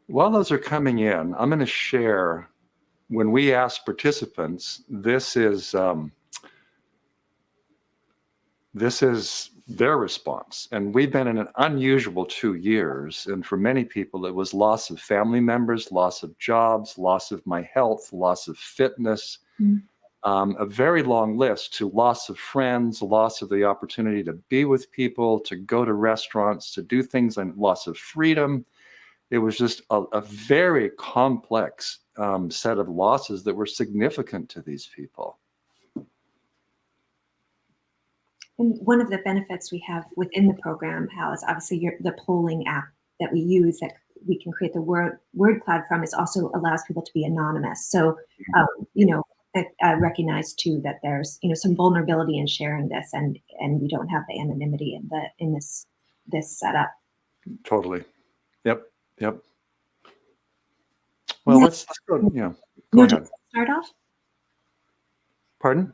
While those are coming in, I'm going to share, when we ask participants, this is their response. And we've been in an unusual 2 years. And for many people, it was loss of family members, loss of jobs, loss of my health, loss of fitness, a very long list, to loss of friends, loss of the opportunity to be with people, to go to restaurants, to do things, and loss of freedom. It was just a very complex set of losses that were significant to these people. And one of the benefits we have within the program, Hal, is obviously the polling app that we use that we can create the word cloud from, is also allows people to be anonymous. So, I recognize too that there's some vulnerability in sharing this, and we don't have the anonymity in this setup. Totally. Yep. Well, let's go. Yeah. Go ahead. Start off. Pardon?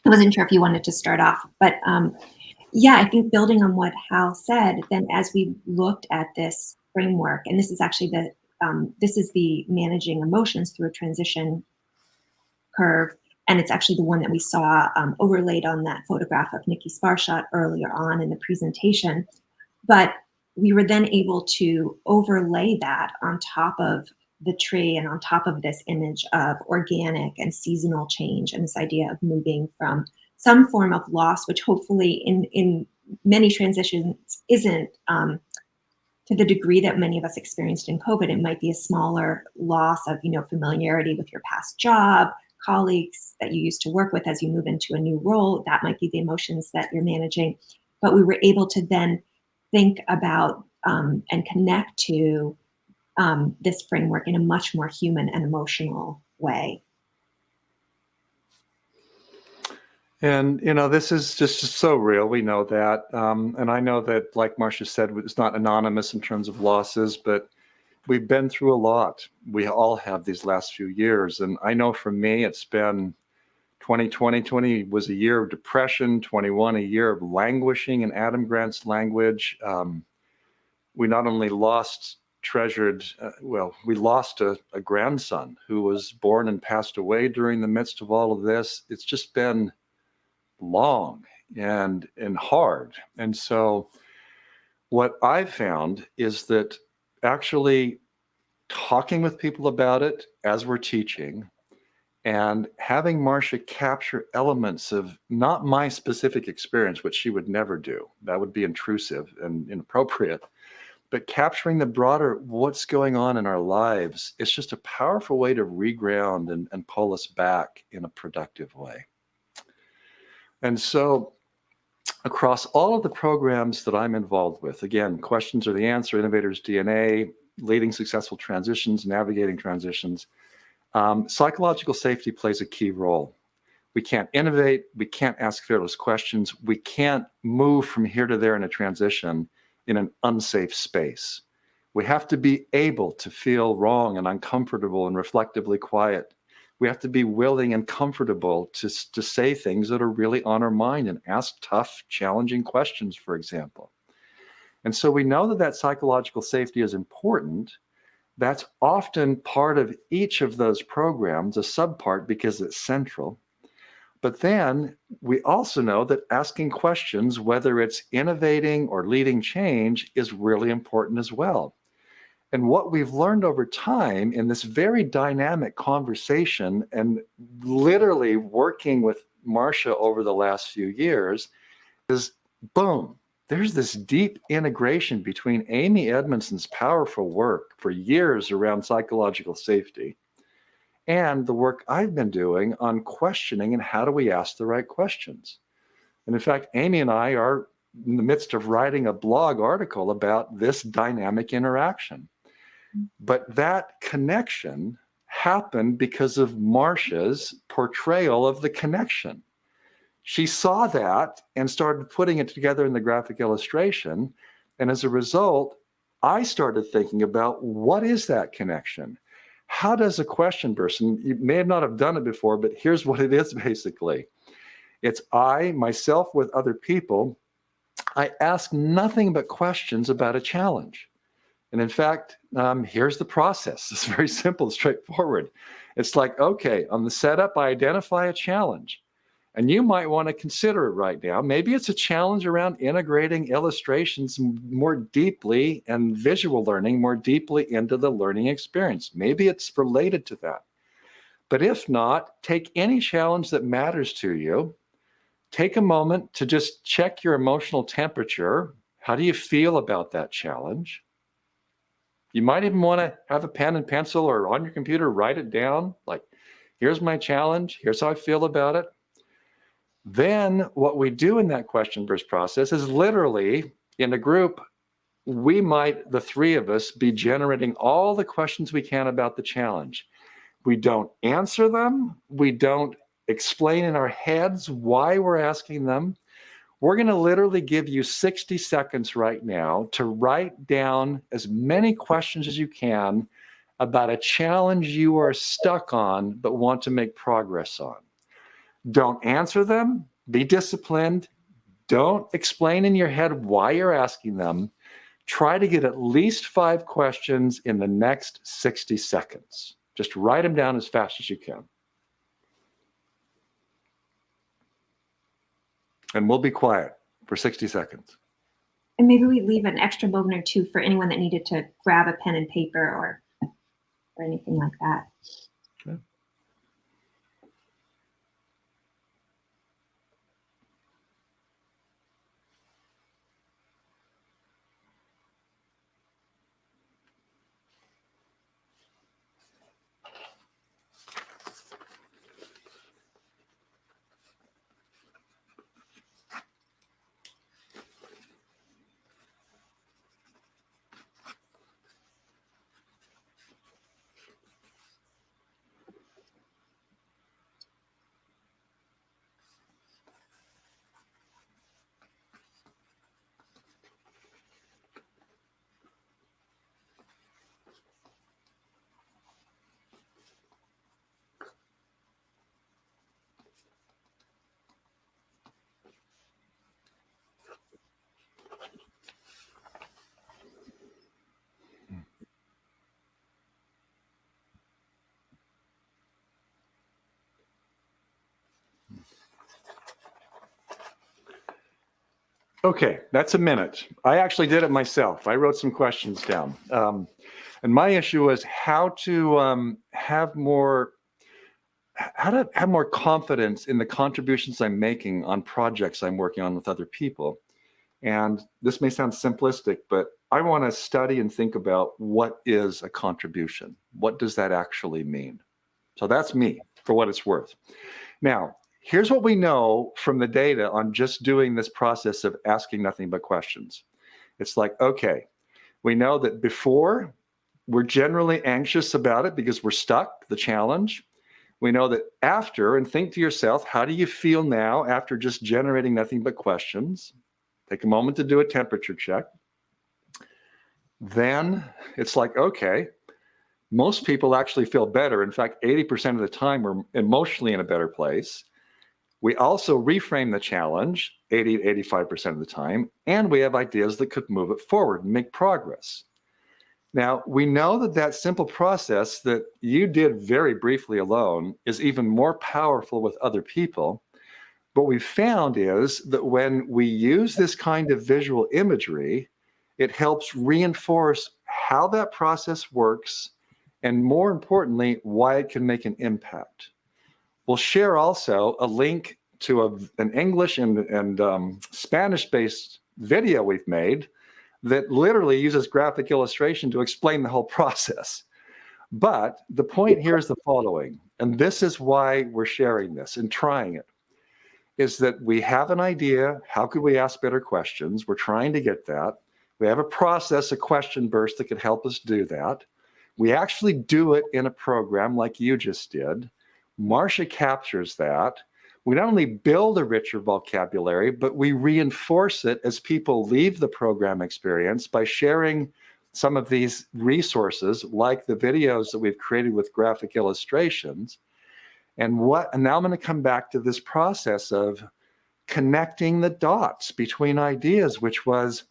I wasn't sure if you wanted to start off, but I think building on what Hal said, then as we looked at this framework, and this is actually the managing emotions through a transition curve, and it's actually the one that we saw overlaid on that photograph of Nikki Sparshot earlier on in the presentation. But we were then able to overlay that on top of the tree and on top of this image of organic and seasonal change, and this idea of moving from some form of loss, which hopefully in many transitions isn't to the degree that many of us experienced in COVID. It might be a smaller loss of familiarity with your past job, colleagues that you used to work with as you move into a new role. That might be the emotions that you're managing. But we were able to then think about and connect to this framework in a much more human and emotional way. And, this is just so real. We know that. And I know that, like Marcia said, it's not anonymous in terms of losses, but we've been through a lot. We all have these last few years. And I know for me, it's been 2020 was a year of depression, 21 a year of languishing in Adam Grant's language. We not only lost we lost a grandson who was born and passed away during the midst of all of this. It's just been long and hard. And so what I've found is that actually talking with people about it as we're teaching, and having Marcia capture elements of not my specific experience, which she would never do. That would be intrusive and inappropriate. But capturing the broader what's going on in our lives, it's just a powerful way to reground and pull us back in a productive way. And so across all of the programs that I'm involved with, again, Questions Are the Answer, Innovators DNA, Leading Successful Transitions, Navigating Transitions, psychological safety plays a key role. We can't innovate. We can't ask fearless questions. We can't move from here to there in a transition in an unsafe space. We have to be able to feel wrong and uncomfortable and reflectively quiet. We have to be willing and comfortable to say things that are really on our mind and ask tough, challenging questions, for example. And so we know that psychological safety is important. That's often part of each of those programs, a subpart, because it's central. But then we also know that asking questions, whether it's innovating or leading change, is really important as well. And what we've learned over time in this very dynamic conversation and literally working with Marcia over the last few years is, boom, there's this deep integration between Amy Edmondson's powerful work for years around psychological safety and the work I've been doing on questioning and how do we ask the right questions. And in fact, Amy and I are in the midst of writing a blog article about this dynamic interaction. But that connection happened because of Marcia's portrayal of the connection. She saw that and started putting it together in the graphic illustration. And as a result, I started thinking about what is that connection? How does a question person, you may not have done it before, but here's what it is basically. It's I, myself with other people, I ask nothing but questions about a challenge. And in fact, here's the process. It's very simple, straightforward. It's like, okay, on the setup, I identify a challenge. And you might want to consider it right now. Maybe it's a challenge around integrating illustrations more deeply and visual learning more deeply into the learning experience. Maybe it's related to that. But if not, take any challenge that matters to you. Take a moment to just check your emotional temperature. How do you feel about that challenge? You might even want to have a pen and pencil or on your computer, write it down. Like, here's my challenge. Here's how I feel about it. Then what we do in that question burst process is literally in a group, we might, the three of us, be generating all the questions we can about the challenge. We don't answer them. We don't explain in our heads why we're asking them. We're going to literally give you 60 seconds right now to write down as many questions as you can about a challenge you are stuck on but want to make progress on. Don't answer them. Be disciplined. Don't explain in your head why you're asking them. Try to get at least 5 questions in the next 60 seconds. Just write them down as fast as you can. And we'll be quiet for 60 seconds. And maybe we leave an extra moment or two for anyone that needed to grab a pen and paper or anything like that. Okay. Okay, that's a minute. I actually did it myself. I wrote some questions down. And my issue was how to have more confidence in the contributions I'm making on projects I'm working on with other people. And this may sound simplistic, but I want to study and think about what is a contribution? What does that actually mean? So that's me, for what it's worth. Now, here's what we know from the data on just doing this process of asking nothing but questions. It's like, okay, we know that before, we're generally anxious about it because we're stuck, the challenge. We know that after, and think to yourself, how do you feel now after just generating nothing but questions? Take a moment to do a temperature check. Then it's like, okay, most people actually feel better. In fact, 80% of the time, we're emotionally in a better place. We also reframe the challenge 80 to 85% of the time, and we have ideas that could move it forward and make progress. Now, we know that that simple process that you did very briefly alone is even more powerful with other people. What we found is that when we use this kind of visual imagery, it helps reinforce how that process works, and more importantly, why it can make an impact. We'll share also a link to an English and Spanish-based video we've made that literally uses graphic illustration to explain the whole process. But the point here is the following, and this is why we're sharing this and trying it, is that we have an idea, how could we ask better questions? We're trying to get that. We have a process, a question burst that could help us do that. We actually do it in a program like you just did. Marcia captures that. We not only build a richer vocabulary, but we reinforce it as people leave the program experience by sharing some of these resources, like the videos that we've created with graphic illustrations. And now I'm going to come back to this process of connecting the dots between ideas, which was,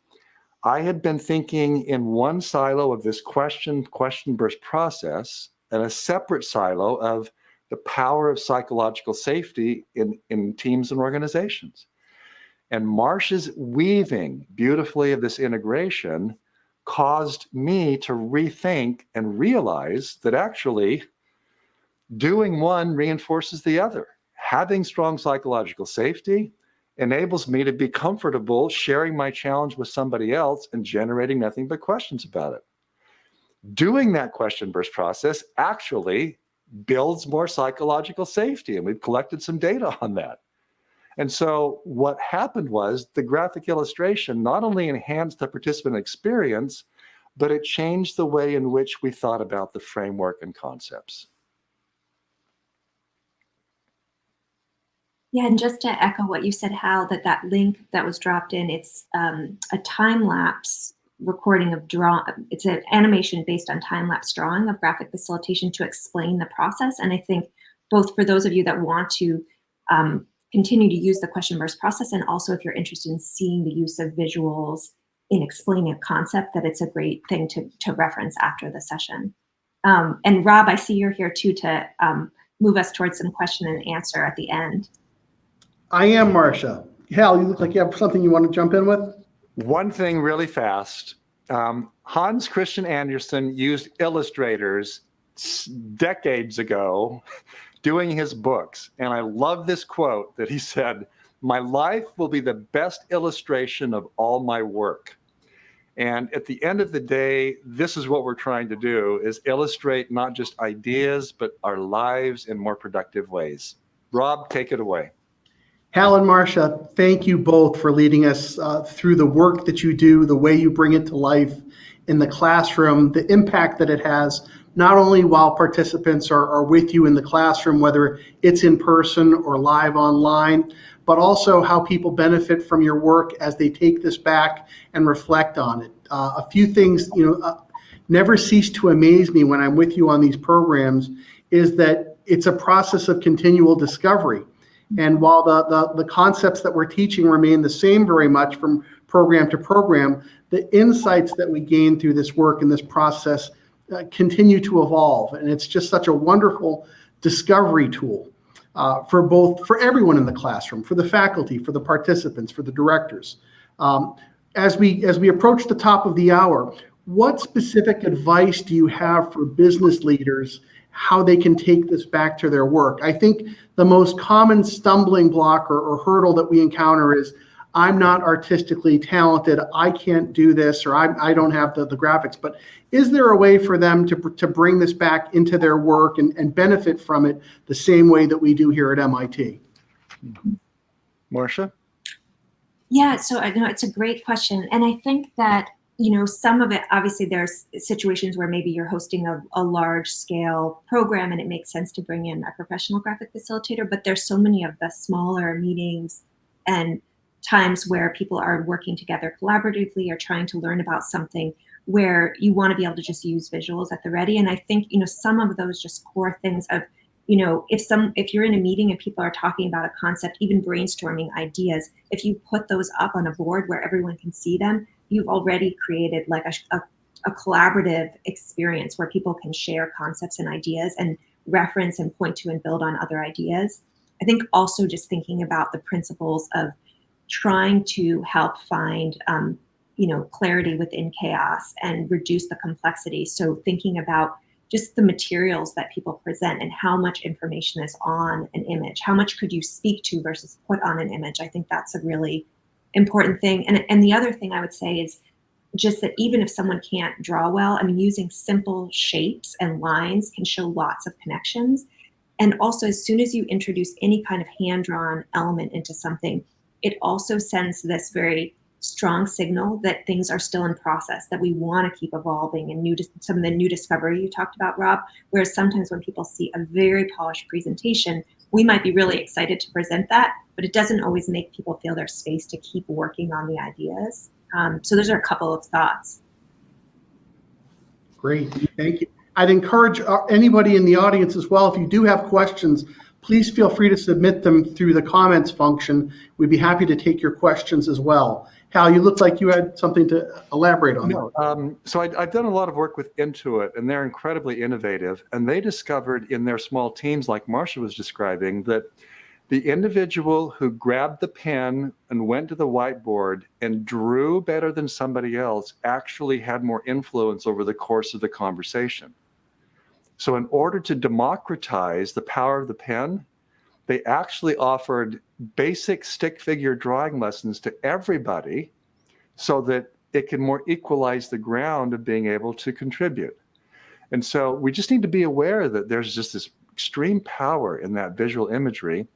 I had been thinking in one silo of this question burst process, and a separate silo of the power of psychological safety in teams and organizations. And Marcia's weaving beautifully of this integration caused me to rethink and realize that actually doing one reinforces the other. Having strong psychological safety enables me to be comfortable sharing my challenge with somebody else and generating nothing but questions about it. Doing that question burst process actually builds more psychological safety, and we've collected some data on that. And so what happened was the graphic illustration not only enhanced the participant experience, but it changed the way in which we thought about the framework and concepts. Yeah, and just to echo what you said, Hal, that link that was dropped in, it's a time-lapse recording of it's an animation based on time-lapse drawing of graphic facilitation to explain the process. And I think both for those of you that want to continue to use the question burst process, and also if you're interested in seeing the use of visuals in explaining a concept, that it's a great thing to reference after the session. And Rob, I see you're here too to move us towards some question and answer at the end. I am, Marcia. Hal, you look like you have something you want to jump in with? One thing really fast. Hans Christian Andersen used illustrators decades ago doing his books. And I love this quote that he said, "My life will be the best illustration of all my work." And at the end of the day, this is what we're trying to do, is illustrate not just ideas, but our lives in more productive ways. Rob, take it away. Hal and Marcia, thank you both for leading us through the work that you do, the way you bring it to life in the classroom, the impact that it has, not only while participants are with you in the classroom, whether it's in person or live online, but also how people benefit from your work as they take this back and reflect on it. A few things, never cease to amaze me when I'm with you on these programs is that it's a process of continual discovery. And while the concepts that we're teaching remain the same very much from program to program, the insights that we gain through this work and this process continue to evolve. And it's just such a wonderful discovery tool for everyone in the classroom, for the faculty, for the participants, for the directors. As we approach the top of the hour, what specific advice do you have for business leaders, how they can take this back to their work? I think the most common stumbling block or hurdle that we encounter is, I'm not artistically talented, I can't do this, or I don't have the graphics. But is there a way for them to bring this back into their work and benefit from it the same way that we do here at MIT? Marcia? Yeah, so I know it's a great question. And I think that, some of it, obviously there's situations where maybe you're hosting a large scale program and it makes sense to bring in a professional graphic facilitator, but there's so many of the smaller meetings and times where people are working together collaboratively or trying to learn about something where you want to be able to just use visuals at the ready. And I think, some of those just core things of, if you're in a meeting and people are talking about a concept, even brainstorming ideas, if you put those up on a board where everyone can see them, you've already created like a collaborative experience where people can share concepts and ideas and reference and point to and build on other ideas. I think also just thinking about the principles of trying to help find, clarity within chaos and reduce the complexity. So thinking about just the materials that people present and how much information is on an image, how much could you speak to versus put on an image? I think that's a really important thing. And the other thing I would say is just that even if someone can't draw well, I mean, using simple shapes and lines can show lots of connections. And also, as soon as you introduce any kind of hand-drawn element into something, it also sends this very strong signal that things are still in process, that we want to keep evolving and some of the new discovery you talked about, Rob. Whereas sometimes when people see a very polished presentation, we might be really excited to present that, but it doesn't always make people feel there's space to keep working on the ideas. So those are a couple of thoughts. Great, thank you. I'd encourage anybody in the audience as well, if you do have questions, please feel free to submit them through the comments function. We'd be happy to take your questions as well. Hal, you looked like you had something to elaborate on. No, so I've done a lot of work with Intuit, and they're incredibly innovative. And they discovered in their small teams, like Marcia was describing, that the individual who grabbed the pen and went to the whiteboard and drew better than somebody else actually had more influence over the course of the conversation. So in order to democratize the power of the pen, they actually offered basic stick figure drawing lessons to everybody so that it can more equalize the ground of being able to contribute. And so we just need to be aware that there's just this extreme power in that visual imagery.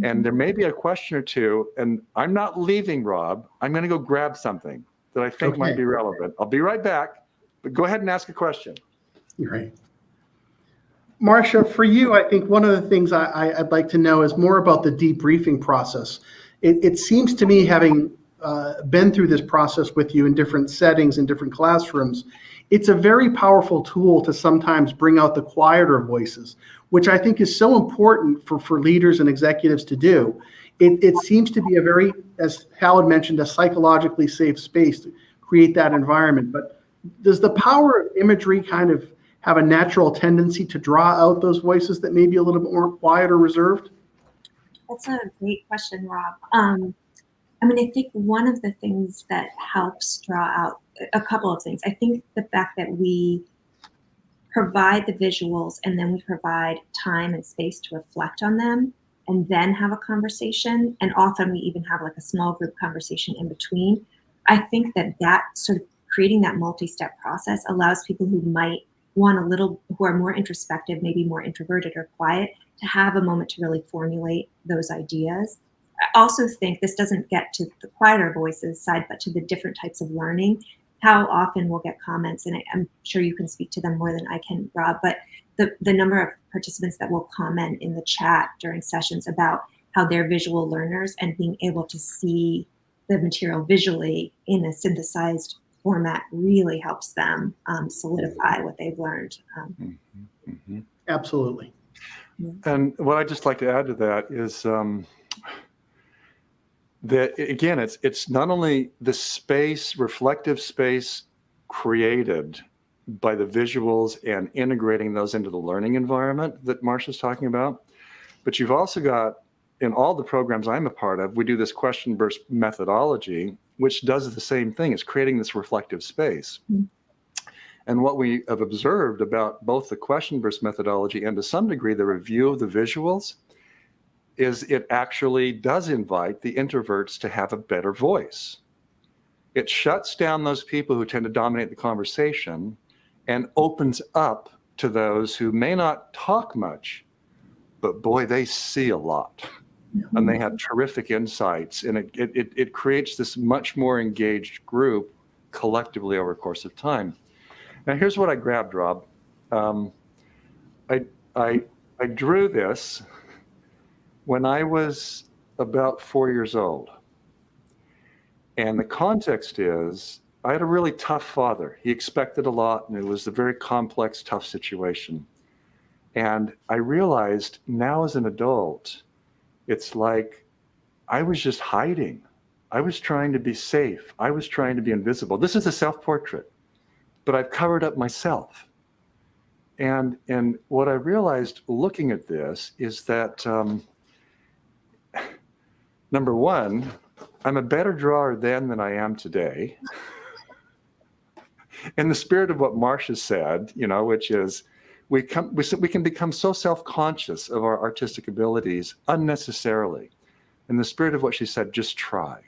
And there may be a question or two, and I'm not leaving, Rob. I'm going to go grab something that I think might be relevant. I'll be right back, but go ahead and ask a question. Right. Marcia, for you, I think one of the things I'd like to know is more about the debriefing process. It seems to me, having been through this process with you in different settings, in different classrooms, it's a very powerful tool to sometimes bring out the quieter voices, which I think is so important for leaders and executives to do. It seems to be a very, as Hal had mentioned, a psychologically safe space to create that environment. But does the power of imagery kind of have a natural tendency to draw out those voices that may be a little bit more quiet or reserved? That's a great question, Rob. I mean, I think one of the things that helps draw out a couple of things. I think the fact that we provide the visuals and then we provide time and space to reflect on them and then have a conversation. And often we even have like a small group conversation in between. I think that sort of creating that multi-step process allows people who might want who are more introspective, maybe more introverted or quiet, to have a moment to really formulate those ideas. I also think this doesn't get to the quieter voices side, but to the different types of learning. How often we'll get comments, and I'm sure you can speak to them more than I can, Rob, but the number of participants that will comment in the chat during sessions about how they're visual learners and being able to see the material visually in a synthesized format really helps them solidify what they've learned. Absolutely. And what I'd just like to add to that is that, again, it's not only the space, reflective space created by the visuals and integrating those into the learning environment that Marcia's talking about, but you've also got, in all the programs I'm a part of, we do this question burst methodology, which does the same thing. It's creating this reflective space. Mm-hmm. And what we have observed about both the question burst methodology and to some degree the review of the visuals is it actually does invite the introverts to have a better voice. It shuts down those people who tend to dominate the conversation and opens up to those who may not talk much, but boy, they see a lot. And they have terrific insights, and it creates this much more engaged group collectively over a course of time. Now, here's what I grabbed, Rob. I drew this when I was about 4 years old. And the context is, I had a really tough father. He expected a lot, and it was a very complex, tough situation. And I realized now as an adult, it's like I was just hiding. I was trying to be safe. I was trying to be invisible. This is a self-portrait, but I've covered up myself. And what I realized looking at this is that, number one, I'm a better drawer then than I am today. in the spirit of what Marcia said, which is we can become so self-conscious of our artistic abilities unnecessarily. In the spirit of what she said, just try.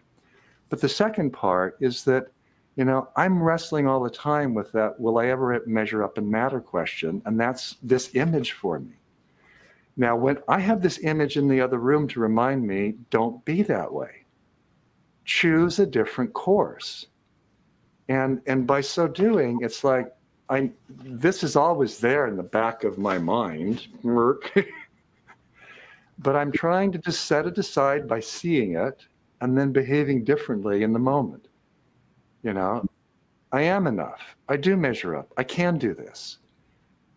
But the second part is that, I'm wrestling all the time with that, will I ever measure up in matter question? And that's this image for me. Now, when I have this image in the other room to remind me, don't be that way. Choose a different course. And by so doing, it's like, this is always there in the back of my mind, but I'm trying to just set it aside by seeing it and then behaving differently in the moment. I am enough. I do measure up. I can do this.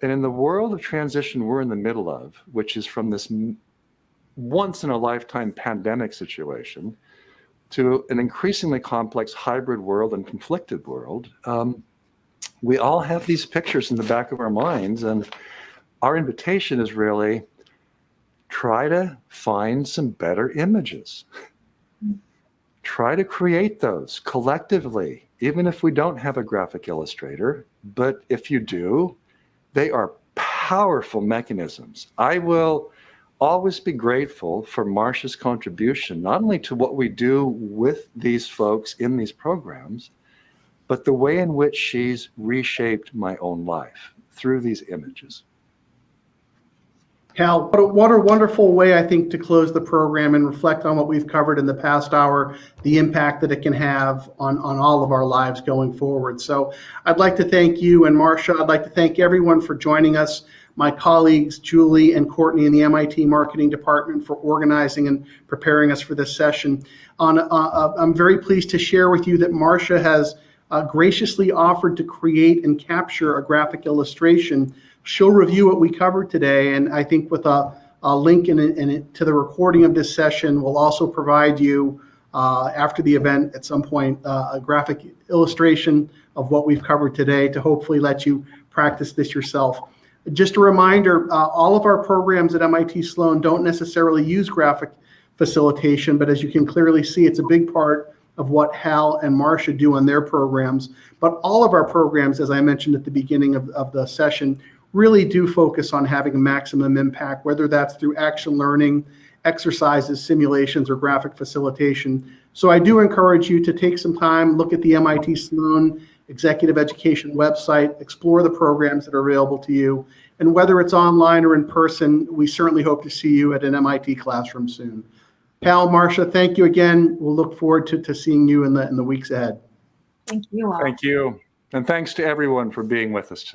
And in the world of transition we're in the middle of, which is from this once in a lifetime pandemic situation to an increasingly complex hybrid world and conflicted world, we all have these pictures in the back of our minds. And our invitation is really try to find some better images. Try to create those collectively, even if we don't have a graphic illustrator. But if you do, they are powerful mechanisms. I will always be grateful for Marcia's contribution, not only to what we do with these folks in these programs, but the way in which she's reshaped my own life through these images. Hal, what a wonderful way, I think, to close the program and reflect on what we've covered in the past hour, the impact that it can have on all of our lives going forward. So I'd like to thank you and Marcia. I'd like to thank everyone for joining us, my colleagues, Julie and Courtney in the MIT Marketing Department for organizing and preparing us for this session. I'm very pleased to share with you that Marcia has graciously offered to create and capture a graphic illustration. She'll review what we covered today, and I think with a link to the recording of this session, we'll also provide you, after the event at some point, a graphic illustration of what we've covered today to hopefully let you practice this yourself. Just a reminder, all of our programs at MIT Sloan don't necessarily use graphic facilitation, but as you can clearly see, it's a big part of what Hal and Marcia do on their programs. But all of our programs, as I mentioned at the beginning of the session, really do focus on having a maximum impact, whether that's through action learning, exercises, simulations, or graphic facilitation. So I do encourage you to take some time, look at the MIT Sloan Executive Education website, explore the programs that are available to you, and whether it's online or in person, we certainly hope to see you at an MIT classroom soon. Hal, Marcia, thank you again. We'll look forward to seeing you in the weeks ahead. Thank you all. Thank you. And thanks to everyone for being with us today.